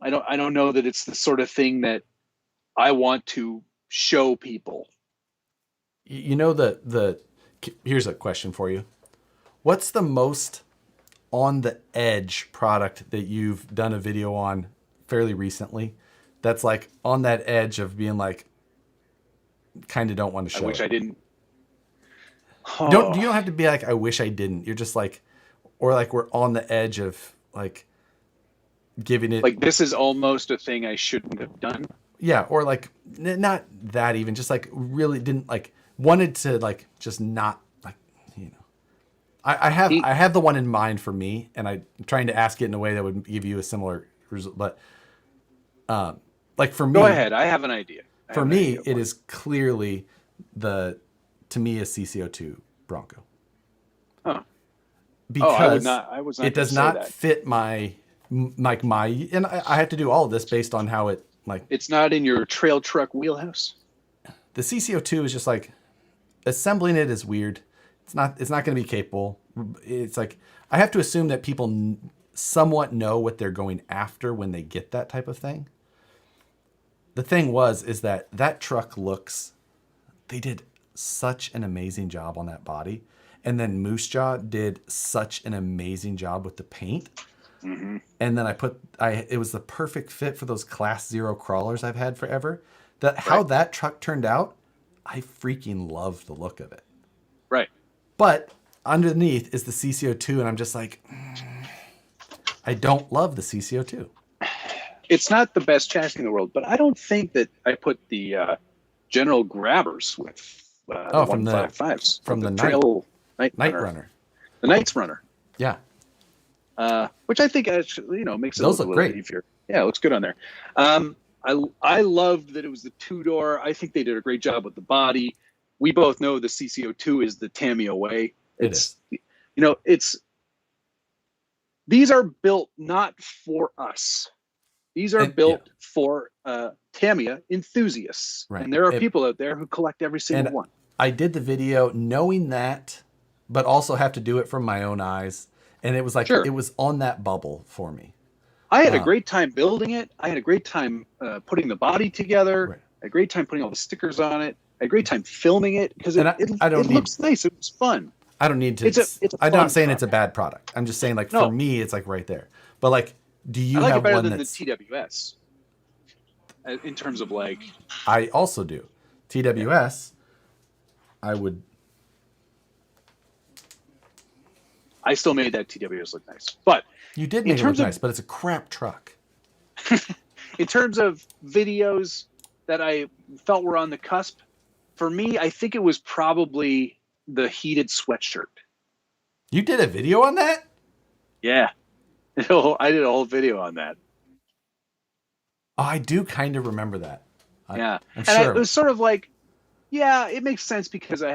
I don't know that it's the sort of thing that I want to show people. you know here's a question for you. What's the most on the edge product that you've done a video on fairly recently that's like on that edge of being like kind of don't want to show I wish it? I didn't. You don't have to be like I wish I didn't. You're just like, or like we're on the edge of like giving it Like this is almost a thing I shouldn't have done. yeah, or like not that even, just like really didn't like wanted to like just not like, you know. I have the one in mind for me, and I'm trying to ask it in a way that would give you a similar result. But like for me, Go ahead. I have an idea. For me, it is clearly a CCO2 Bronco. Huh. Because I was not it does gonna say not that. fit my and I have to do all of this based on how it like. It's not in your trail truck wheelhouse. The CCO2 is just like assembling it is weird. It's not going to be capable. It's like I have to assume that people somewhat know what they're going after when they get that type of thing. The thing is that truck they did such an amazing job on that body. And then Moose Jaw did such an amazing job with the paint. Mm-hmm. And then it was the perfect fit for those Class 0 crawlers I've had forever. How that truck turned out, I freaking love the look of it. Right. But underneath is the CCO2, and I'm just like, I don't love the CCO2. It's not the best chassis in the world, but I don't think that I put the General Grabbers with the 155s. From the Trail Night Runner. The Knights Runner. Yeah. Which I think actually, makes it Those look look a little great. beefier. Yeah, it looks good on there. I loved that it was the two-door. I think they did a great job with the body. We both know the CCO2 is the Tamiya way. It's these are built not for us. These are built for Tamiya enthusiasts. Right. And there are people out there who collect every single one. I did the video knowing that, but also have to do it from my own eyes. And it was like, It was on that bubble for me. I had a great time building it. I had a great time putting the body together. Right. I had a great time putting all the stickers on it. I had a great time filming it because it looks nice. It was fun. I don't need to. I'm not saying it's a bad product. I'm just saying, like, for me, it's like right there. But like, do you have better one than that's the TWS in terms of like? I also do. TWS. I still made that TWS look nice, but you did make it look nice. But it's a crap truck. In terms of videos that I felt were on the cusp, for me, I think it was probably the heated sweatshirt. You did a video on that? Yeah. I did a whole video on that. Oh, I do kind of remember that. I'm sure. It was sort of like, yeah, it makes sense because I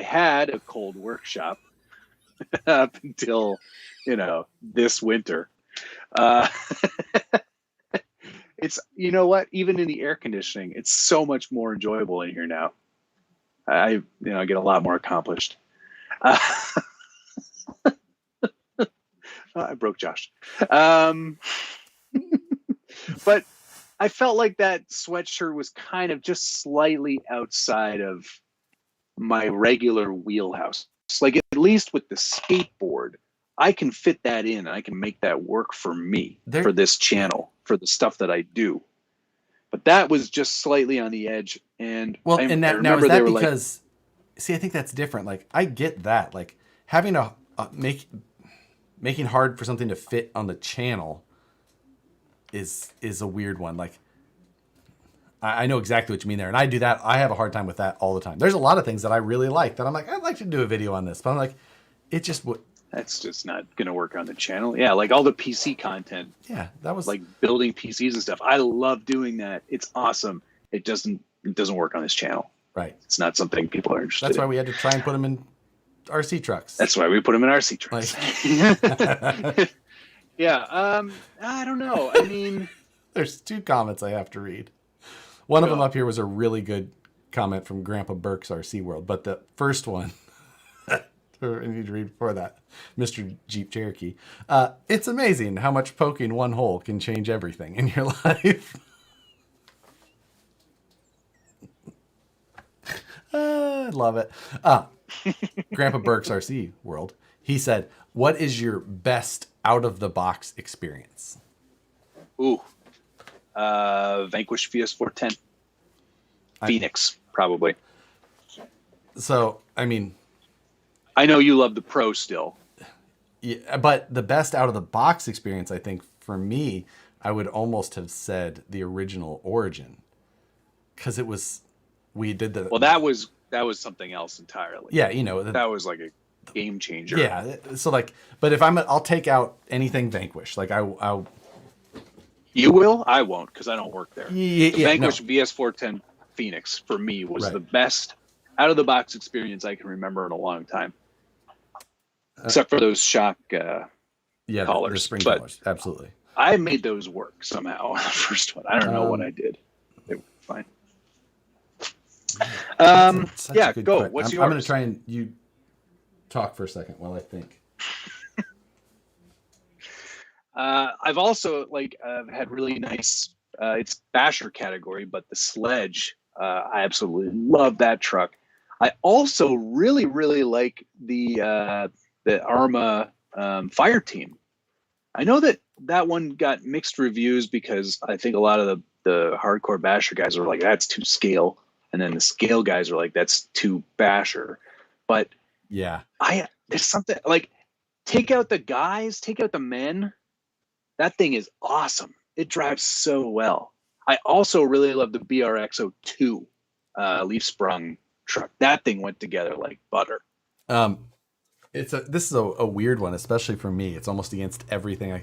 had a cold workshop up until, this winter. It's, you know what? Even in the air conditioning, it's so much more enjoyable in here now. I get a lot more accomplished. I broke Josh. But I felt like that sweatshirt was kind of just slightly outside of my regular wheelhouse. Like at least with the skateboard, I can fit that in and I can make that work for me, for this channel, for the stuff that I do. But that was just slightly on the edge. And now is that because see, I think that's different. Like I get that. Like having making hard for something to fit on the channel is a weird one. Like I know exactly what you mean there. And I do that. I have a hard time with that all the time. There's a lot of things that I really like that I'm like, I'd like to do a video on this, but I'm like, it just would. That's just not going to work on the channel. Yeah. Like all the PC content. Yeah. That was like building PCs and stuff. I love doing that. It's awesome. It doesn't work on this channel. Right. It's not something people are interested That's why in. we had to try and put them in RC trucks. That's why we put them in RC trucks. Like, Yeah. I don't know. I mean, there's 2 comments I have to read. One of them Go. up here was a really good comment from Grandpa Burke's RC World, but the first one, I need to read before that, Mr. Jeep Cherokee. It's amazing how much poking one hole can change everything in your life. I love it. Grandpa Burke's RC World. He said, "What is your best out of the box experience?" Ooh. Vanquish VS410. Phoenix, probably. So, I mean, I know you love the Pro still. yeah, but the best out of the box experience, I think, for me, I would almost have said the original Origin, because it was, we did the, Well, that was something else entirely. yeah, you know, That was like a game changer. yeah. So like, but if I'll take out anything Vanquish. Like I'll You will? I won't, because I don't work there. yeah, The Vanquish no. VS410 Phoenix for me was Right. the best out of the box experience I can remember in a long time. Except for those shock Yeah, the collars. spring But collars, absolutely. I made those work somehow. The first one. I don't know what I did. They were fine. Such a Yeah, good go. question. What's I'm yours? going to try and you talk for a second while I think. I've also had really nice. It's basher category, but the sledge. I absolutely love that truck. I also really like the Arma Fire Team. I know that one got mixed reviews because I think a lot of the hardcore basher guys are like, that's too scale, and then the scale guys are like, that's too basher. But Yeah, there's something like, take out the guys, take out the men. That thing is awesome. It drives so well. I also really love the BRX-02 leaf sprung truck. That thing went together like butter. this is a weird one, especially for me. It's almost against everything.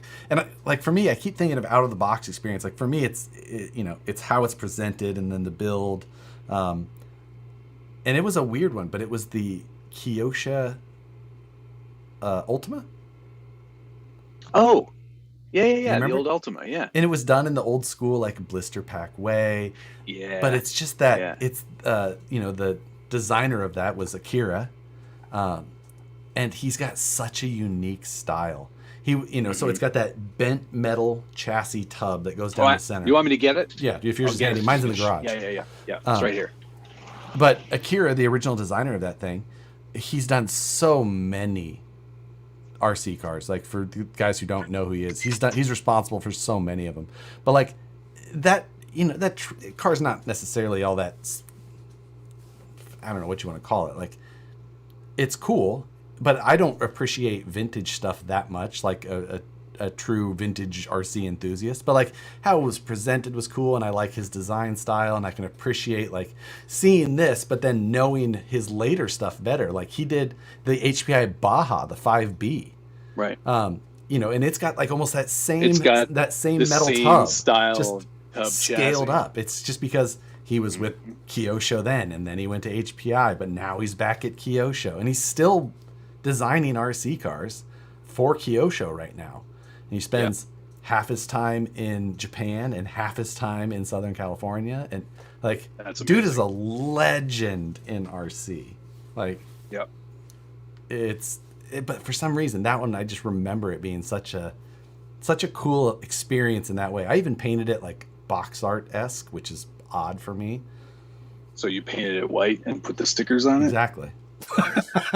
Like for me, I keep thinking of out of the box experience. Like for me, it's how it's presented and then the build. And it was a weird one, but it was the Kyosha Ultima. Oh, yeah. The remember? old Ultima, yeah. And it was done in the old school like blister pack way. Yeah. But it's just that yeah. it's the designer of that was Akira. And he's got such a unique style. So it's got that bent metal chassis tub that goes down the center. You want me to get it? Yeah, if yours is handy. Mine's in the garage. Yeah. It's right here. But Akira, the original designer of that thing, he's done so many RC cars. Like for the guys who don't know who he is, he's responsible for so many of them. But like that, car's not necessarily all that. I don't know what you want to call it. Like it's cool, but I don't appreciate vintage stuff that much. Like a true vintage RC enthusiast, but like how it was presented was cool, and I like his design style, and I can appreciate like seeing this, but then knowing his later stuff better. Like he did the HPI Baja, the 5B, right? And it's got like almost that same the metal same tub, style, just tub scaled chassis. up. It's just because he was with Kyosho then, and then he went to HPI, but now he's back at Kyosho, and he's still designing RC cars for Kyosho right now. And he spends half his time in Japan and half his time in Southern California. And like, dude is a legend in RC. Like, but for some reason, that one, I just remember it being such a cool experience in that way. I even painted it like box art-esque, which is odd for me. So you painted it white and put the stickers on it? Exactly.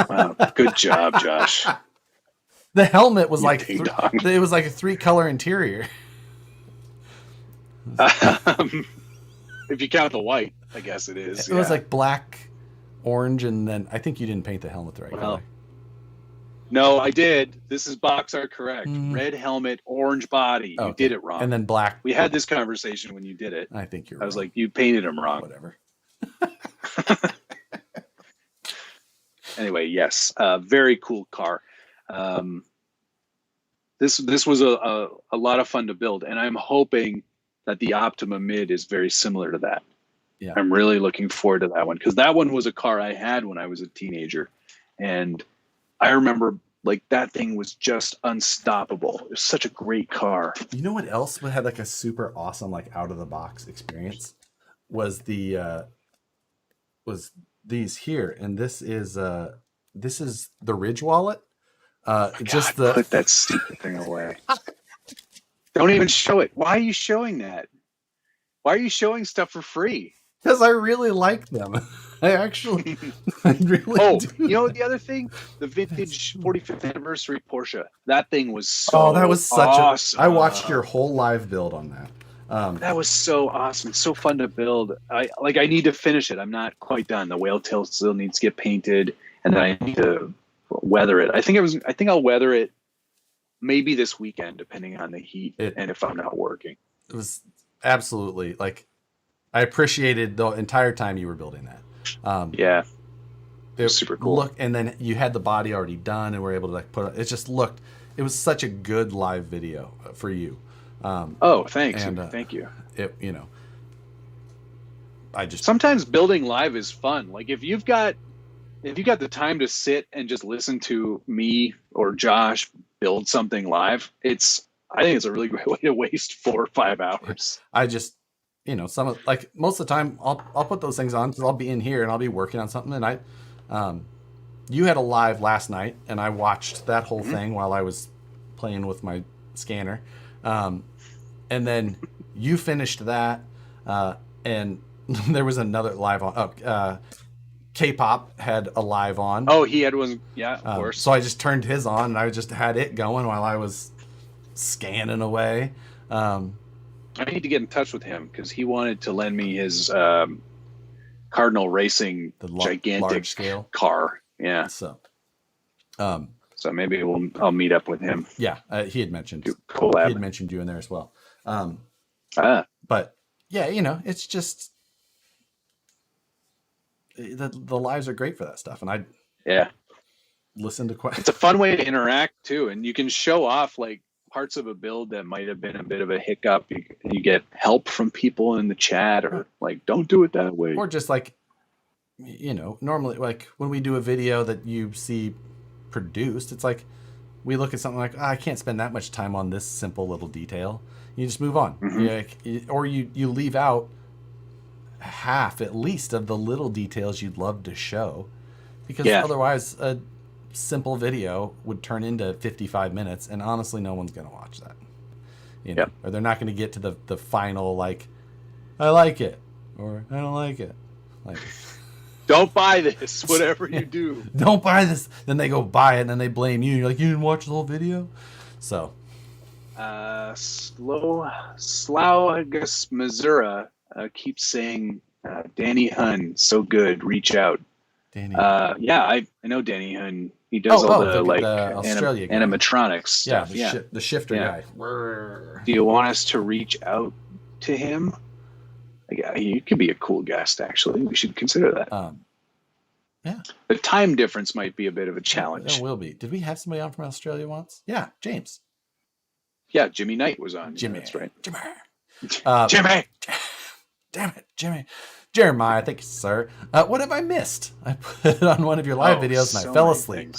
Wow, good job, Josh. The helmet was like it was like a 3-color interior. If you count the white, I guess it is. It was like black, orange, and then I think you didn't paint the helmet the right color. No, I did. This is box art correct. Red helmet, orange body. You did it wrong. And then black. We had this conversation when you did it. I think you're I was like, you painted them wrong. Whatever. Anyway, yes, very cool car. This was a lot of fun to build, and I'm hoping that the Optima Mid is very similar to that. Yeah. I'm really looking forward to that one, because that one was a car I had when I was a teenager, and I remember like that thing was just unstoppable. It was such a great car. You know what else had like a super awesome like out of the box experience was was these here, and this is the Ridge wallet. Just God, the put that stupid thing away. Don't even show it. Why are you showing that? Why are you showing stuff for free? because I really like them. I actually, I really do. You know the other thing? The vintage 45th anniversary Porsche. That thing was Oh, so that was such awesome. I watched your whole live build on that. That was so awesome. It's so fun to build. I need to finish it. I'm not quite done. The whale tail still needs to get painted, and then I need to weather it. I think I'll weather it maybe this weekend, depending on the heat and if I'm not working. It was absolutely like I appreciated the entire time you were building that. Yeah, it was super cool. Look, and then you had the body already done, and we're able to like put it. It just looked. It was such a good live video for you. Oh, thanks. Thank you. It, I just sometimes building live is fun. Like if you've got the time to sit and just listen to me or Josh build something live, I think it's a really great way to waste 4 or 5 hours. I just, some of like most of the time I'll put those things on because I'll be in here and I'll be working on something, and you had a live last night and I watched that whole thing while I was playing with my scanner. And then you finished that, and there was another live on. K-pop had a live on. Oh, he had one. Yeah, of course. So I just turned his on, and I just had it going while I was scanning away. I need to get in touch with him because he wanted to lend me his Cardinal Racing gigantic large scale car. Yeah. So maybe I'll meet up with him. Yeah, he had mentioned collab. He had mentioned you in there as well. But yeah, it's just the lives are great for that stuff, and I listen to quite. It's a fun way to interact too, and you can show off like parts of a build that might have been a bit of a hiccup. You get help from people in the chat, or like, don't do it that way, or just like, normally like when we do a video that you see produced, it's like we look at something like, I can't spend that much time on this simple little detail. You just move on. Or you leave out half at least of the little details you'd love to show, because otherwise a simple video would turn into 55 minutes, and honestly no one's gonna watch that. Or they're not gonna get to the final like, I like it or I don't like it. Like, don't buy this, whatever you do. Don't buy this. Then they go buy it and then they blame you. You're like, you didn't watch the whole video? So Slaugus Missouri keeps saying Danny Hun, so good, reach out. Danny. I know Danny Hun. He does all the Australia animatronics stuff. The shifter guy. Do you want us to reach out to him? He could be a cool guest, actually. We should consider that. The time difference might be a bit of a challenge. There will be. Did we have somebody on from Australia once? Yeah, James. Yeah, Jimmy Knight was on. Jimmy. That's right. Jimmy. Jimmy. Damn it, Jimmy. Jeremiah, thank you, sir. What have I missed? I put it on one of your live videos and I fell asleep.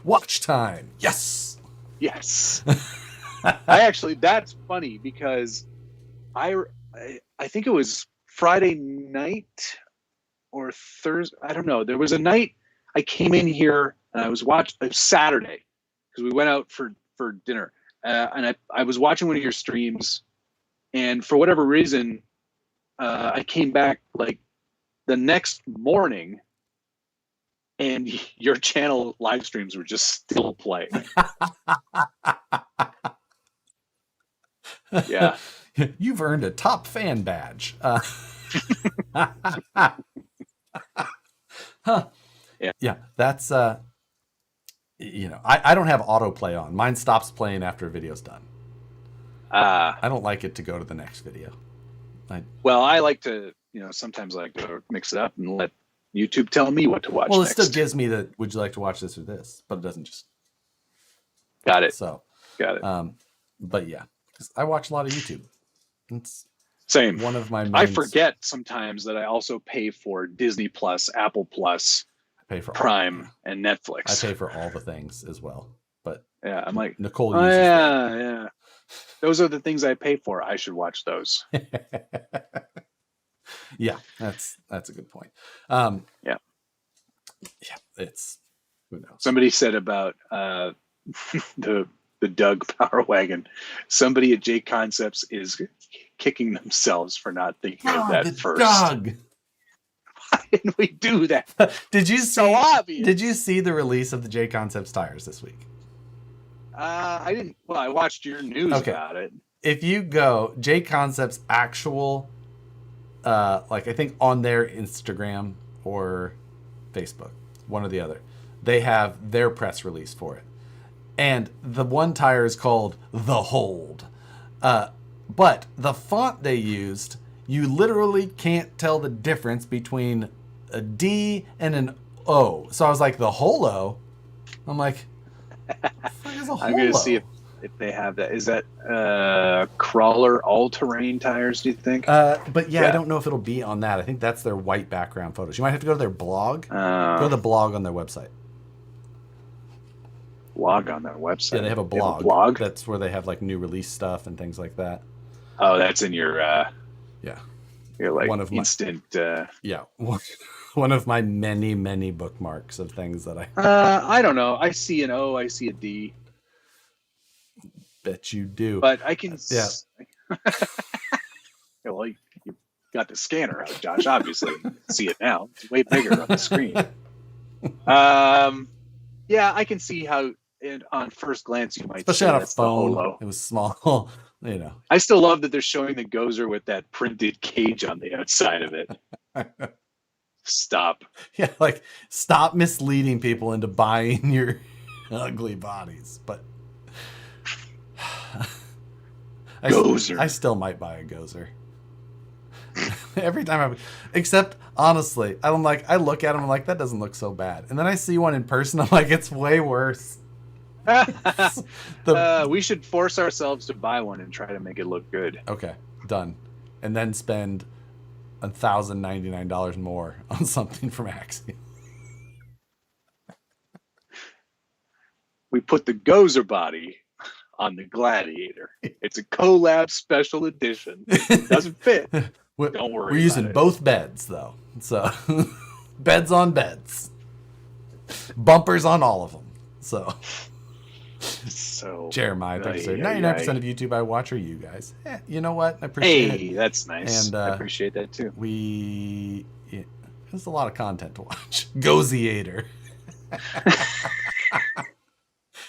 Watch time. Yes. Yes. That's funny because I think it was Friday night or Thursday. I don't know. There was a night I came in here and I was watching. It was Saturday because we went out for dinner, and I was watching one of your streams, and for whatever reason, I came back like the next morning, and your channel live streams were just still playing. Yeah. You've earned a top fan badge. Yeah, that's I don't have autoplay on. Mine stops playing after a video's done. I don't like it to go to the next video. I like to, sometimes I like to mix it up and let YouTube tell me what to watch. Well, it still gives me the, would you like to watch this or this? But it doesn't just. Got it. So. Got it. But yeah, because I watch a lot of YouTube. Same. One of my main, I forget sometimes that I also pay for Disney Plus, Apple Plus, I pay for Prime, and I Netflix. pay for all the things as well. But Yeah, I'm like, Nicole oh uses yeah. Those are the things I pay for. I should watch those. Yeah, that's a good point. Yeah. Yeah, it's who knows. Somebody said about the Doug Power Wagon. Somebody at J Concepts is kicking themselves for not thinking of that first. Doug. Why didn't we do that? Did you So obvious. Did you see the release of the J Concepts tires this week? I didn't. Well, I watched your news about it. If you go J Concepts actual, like I think on their Instagram or Facebook, one or the other, they have their press release for it. And the one tire is called The Hold. But the font they used, you literally can't tell the difference between a D and an O. So I was like, the Holo? I'm like, what the fuck is a Holo? I'm going to see if they have that. Is that crawler all-terrain tires, do you think? But yeah, I don't know if it'll be on that. I think that's their white background photos. You might have to go to their blog. Go to the blog on their website. Blog on their website? Yeah, they have a blog. Blog? That's where they have like new release stuff and things like that. Oh, that's in your... yeah. You're like one of instant... yeah. One of my many, many bookmarks of things that I don't know. I see an O, I see a D. Bet you do. But I can... Yeah. Well, you got the scanner out, Josh, obviously. You can see it now. It's way bigger on the screen. Yeah, I can see how on first glance you might especially say on a that's phone. the Holo. It was small, you know. I still love that they're showing the Gozer with that printed cage on the outside of it. Stop. Yeah, like stop misleading people into buying your ugly bodies. But Gozer. I still might buy a Gozer. Every time except honestly, I look at them, I'm like, that doesn't look so bad. And then I see one in person, I'm like, it's way worse. We should force ourselves to buy one and try to make it look good. Okay, done. And then spend $1,099 more on something from Axiom. We put the Gozer body on the Gladiator. It's a collab special edition. It doesn't fit. Don't worry. We're using both beds though, so beds on beds, bumpers on all of them. So Jeremiah, thanks, sir. 99% of YouTube I watch are you guys. You know what? I appreciate it. Hey, that's nice. And I appreciate that too. There's a lot of content to watch. Goziator.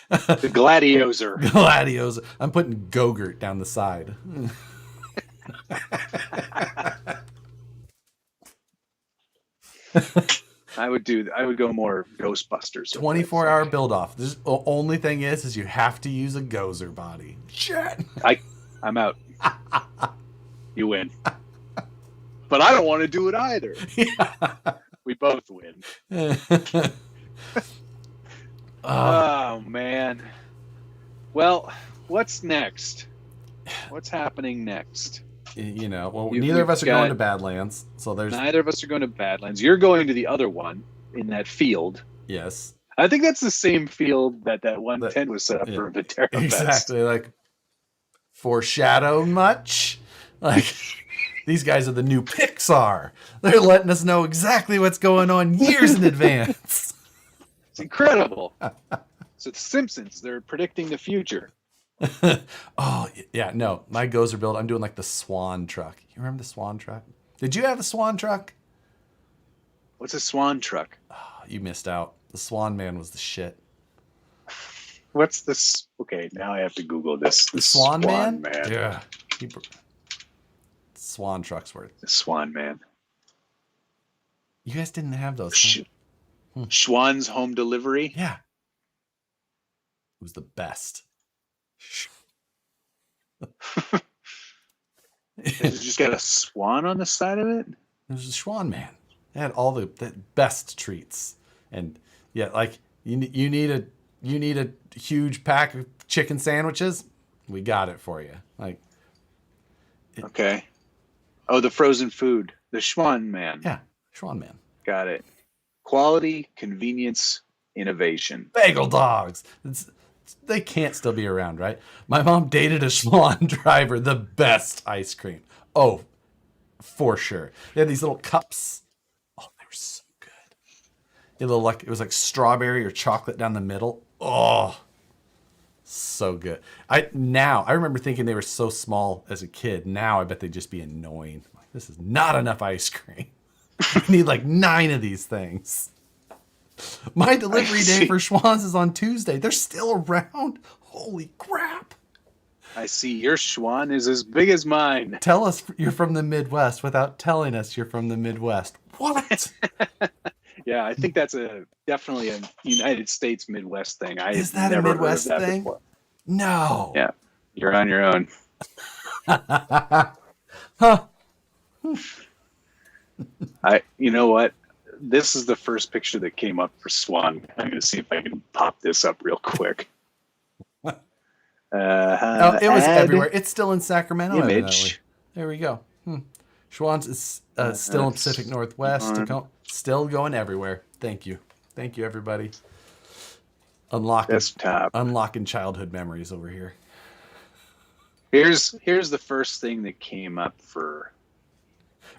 The Gladiozer. Gladiozer. I'm putting Gogurt down the side. I would go more Ghostbusters. 24-hour build off. The only thing is you have to use a Gozer body. Shit. I'm out. You win. But I don't want to do it either. Yeah. We both win. Oh man. Well, what's next? What's happening next? You know, well, neither of us are going to Badlands, so there's neither of us are going to Badlands. You're going to the other one in that field. Yes, I think that's the same field that 110 was set up for Viterra Fest. Exactly, like foreshadow much. Like these guys are the new Pixar. They're letting us know exactly what's going on years in advance. It's incredible. So the Simpsons, they're predicting the future. Oh yeah, no, my Gozer build, I'm doing like the Swan truck. You remember the Swan truck? Did you have the Swan truck? What's a Swan truck? Oh, you missed out. The Swan Man was the shit. What's this? Okay, now I have to Google this. The Swan Man? Yeah. Swan trucks were the Swan Man. You guys didn't have those. Schwann's home delivery? Yeah. It was the best. It just got a swan on the side of it? It was a Swan Man. It had all the best treats. And yeah, like you need a huge pack of chicken sandwiches? We got it for you. Like okay. Oh, the frozen food. The Schwan Man. Yeah, Schwan Man. Got it. Quality, convenience, innovation. Bagel dogs. They can't still be around, right? My mom dated a Schwan driver, the best ice cream. Oh, for sure. They had these little cups. Oh, they were so good. It was like strawberry or chocolate down the middle. Oh, so good. I remember thinking they were so small as a kid. Now I bet they'd just be annoying. Like, this is not enough ice cream. I need like 9 of these things. My delivery day for Schwann's is on Tuesday. They're still around. Holy crap. I see your Schwan is as big as mine. Tell us you're from the Midwest without telling us you're from the Midwest. What? Yeah, I think that's definitely a United States Midwest thing. Is that a Midwest thing? Before. No. Yeah, you're on your own. Huh. You know what? This is the first picture that came up for Swan. I'm going to see if I can pop this up real quick. It was everywhere. It's still in Sacramento. Image. Evidently. There we go. Schwann's is still in Pacific Northwest. Still going everywhere. Thank you, everybody. Unlocking childhood memories over here. Here's the first thing that came up for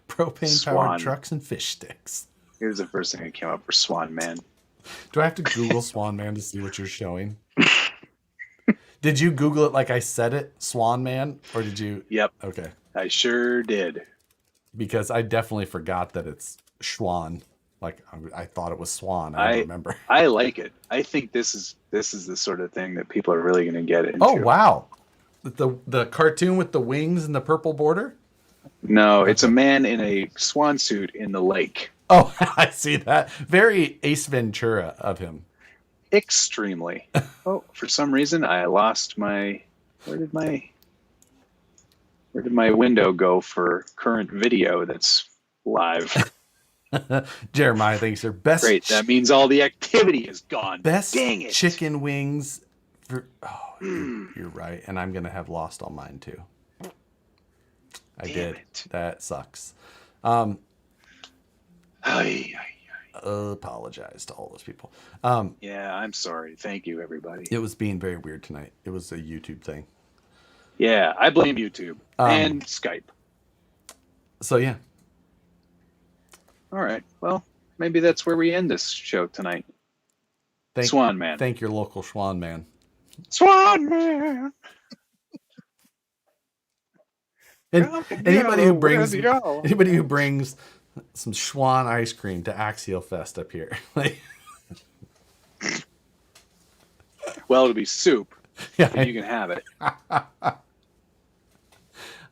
propane-powered trucks and fish sticks. Here's the first thing that came up for Swan Man. Do I have to Google Swan Man to see what you're showing? Did you Google it like I said it, Swan Man, or did you? Yep. Okay. I sure did. Because I definitely forgot that it's Schwan. Like I thought it was Swan. I don't remember. I like it. I think this is the sort of thing that people are really going to get into. Oh wow, the cartoon with the wings and the purple border. No, it's a man in a swan suit in the lake. Oh, I see that. Very Ace Ventura of him. Extremely. Oh, for some reason I lost my. Where did my window go for current video that's live? Jeremiah thinks they're best. Great. That means all the activity is gone. Best Dang it. Chicken wings. You're right. And I'm going to have lost all mine too. I did. That sucks. Apologize to all those people. Yeah, I'm sorry. Thank you, everybody. It was being very weird tonight. It was a YouTube thing. Yeah, I blame YouTube and Skype. So, yeah. All right. Well, maybe that's where we end this show tonight. Swan Man. Thank your local Schwan Man. Swan Man. And anybody who brings some Schwan ice cream to Axial Fest up here. Well, it'll be soup. Yeah, you can have it.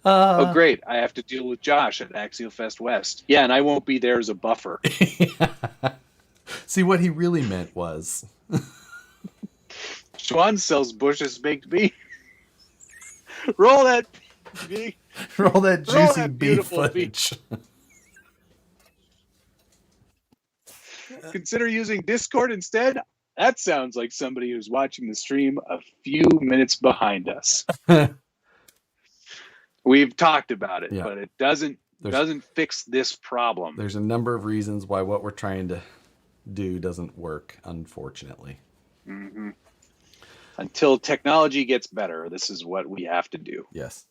Oh, great. I have to deal with Josh at Axial Fest West. Yeah, and I won't be there as a buffer. See, what he really meant was... Schwan sells Bush's baked beef. Roll that juicy beef footage. Consider using Discord instead. That sounds like somebody who's watching the stream a few minutes behind us. We've talked about it, but it doesn't fix this problem. There's a number of reasons why what we're trying to do doesn't work, unfortunately. Mm-hmm. Until technology gets better, this is what we have to do. Yes.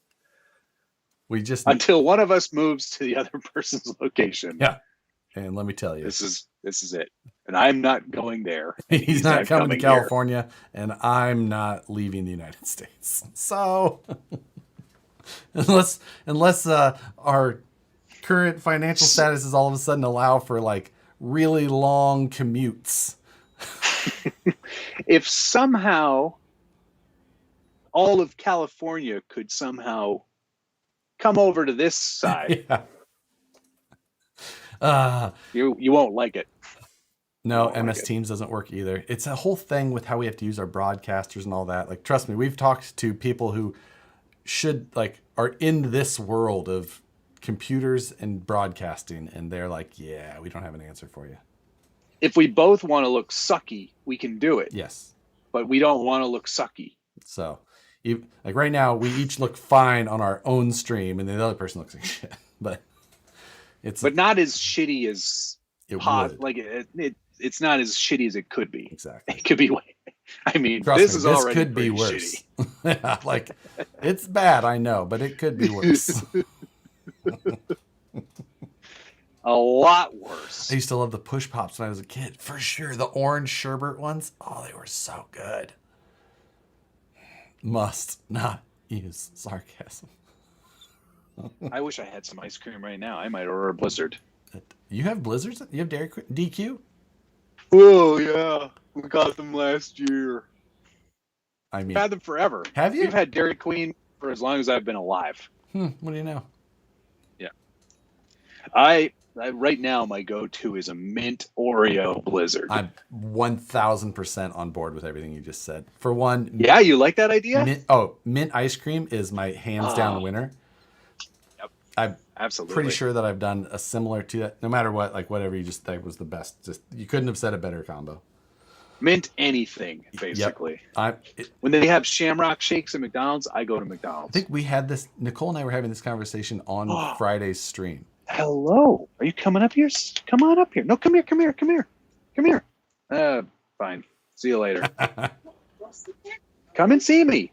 Until one of us moves to the other person's location. Yeah. And let me tell you. This is it. And I'm not going there. He's not coming to California, and I'm not leaving the United States. So unless our current financial status is all of a sudden allow for like really long commutes. If somehow all of California could somehow come over to this side, you won't like it. No, MS Teams doesn't work either. It's a whole thing with how we have to use our broadcasters and all that. Like, trust me, we've talked to people who are in this world of computers and broadcasting, and they're like, yeah, we don't have an answer for you. If we both want to look sucky, we can do it. Yes. But we don't want to look sucky. So, like right now, we each look fine on our own stream, and the other person looks like shit. but but not as shitty as it would. like it's not as shitty as it could be. Exactly. It could be. I mean, Trust this me, is this already could be pretty worse. shitty. Like, it's bad, I know, but it could be worse. A lot worse. I used to love the push pops when I was a kid, for sure. The orange sherbet ones, oh, they were so good. Must not use sarcasm. I wish I had some ice cream right now. I might order a Blizzard. You have Blizzards? You have DQ? Oh yeah, we got them last year. I mean, We've had them forever. Have you? We've had Dairy Queen for as long as I've been alive. What do you know? Yeah, I right now my go-to is a mint Oreo Blizzard. I'm 1,000% on board with everything you just said. For one, yeah, you like that idea? Mint ice cream is my hands down winner. Yep, I'm absolutely pretty sure that I've done a similar to that. No matter what, like whatever you just think was the best. Just you couldn't have said a better combo. Mint anything basically. Yep. When they have Shamrock shakes at McDonald's, I go to McDonald's. I think we had this. Nicole and I were having this conversation on Friday's stream. Hello, are you coming up here? Come on up here. No, come here. Fine. See you later. Come and see me.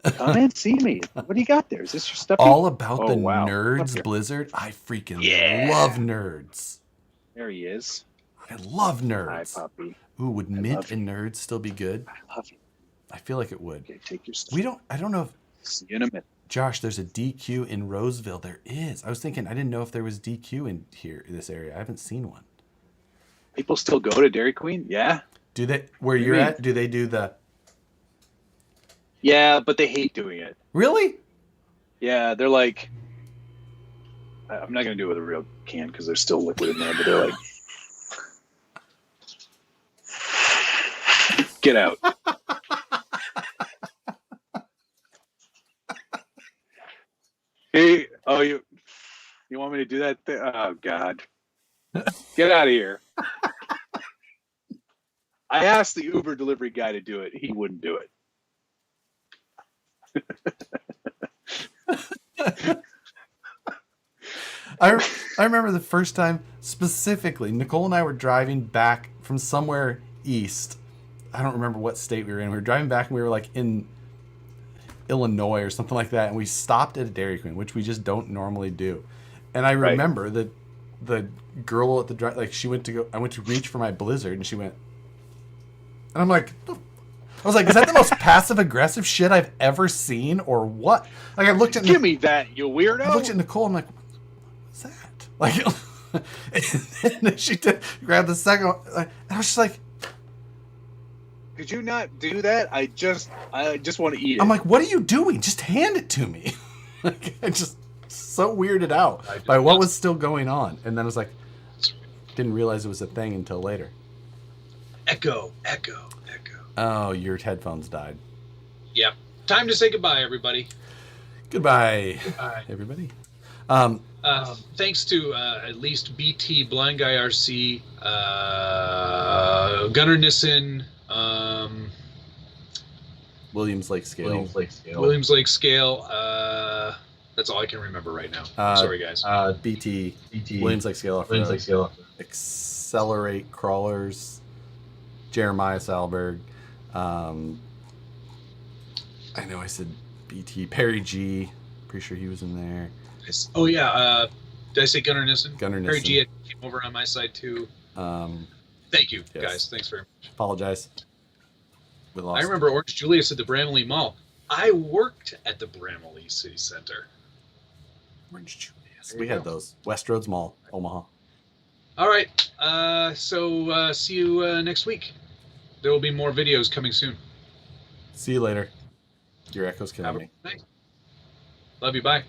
Come and see me. What do you got there? Is this your stuff? All about the wow. Nerds Blizzard. I freaking love Nerds. There he is. I love Nerds. Hi, puppy. Ooh, would Mint and Nerds still be good? I love you. I feel like it would. Okay, take your stuff. I don't know if... See you in a minute. Josh, there's a DQ in Roseville. There is. I was thinking, I didn't know if there was DQ in here, in this area. I haven't seen one. People still go to Dairy Queen? Yeah. Do they? Where you're at, do they do the... Yeah, but they hate doing it. Really? Yeah, they're like... I'm not going to do it with a real can because there's still liquid in there, but they're like... Get out. Hey, you want me to do that thing? Oh, God. Get out of here. I asked the Uber delivery guy to do it. He wouldn't do it. I remember the first time specifically, Nicole and I were driving back from somewhere east. I don't remember what state we were in. We were driving back and we were like in Illinois or something like that. And we stopped at a Dairy Queen, which we just don't normally do. And I remember that the girl at the drive, like I went to reach for my Blizzard and she went, and I'm like, I was like, is that the most passive aggressive shit I've ever seen or what? Like I looked at Give me that, you weirdo. I looked at Nicole, I'm like, what's that? Like, and then she grabbed the second one, and I was just like, could you not do that? I just want to eat it. I'm like, what are you doing? Just hand it to me. Like, I just so weirded out by what was still going on. And then I was like, didn't realize it was a thing until later. Echo. Oh, your headphones died. Yep. Time to say goodbye, everybody. Goodbye. Goodbye. Everybody. Thanks to at least BT, Blind Guy RC, Gunnar Nissen, Williams Lake Scale. Williams Lake Scale. That's all I can remember right now. Sorry, guys. BT, Williams Lake Scale. Accelerate Crawlers. Jeremiah Salberg. I know I said BT. Perry G. Pretty sure he was in there. Oh, yeah. Did I say Gunnar Nissen? Gunnar Nissen. Perry G came over on my side, too. Thank you, guys. Thanks very much. Apologize. I remember Orange Julius at the Bramalea Mall. I worked at the Bramalea City Center. Orange Julius. We had those. Westroads Mall, Omaha. All right. So see you next week. There will be more videos coming soon. See you later. Your echo's killing me. Night. Love you. Bye.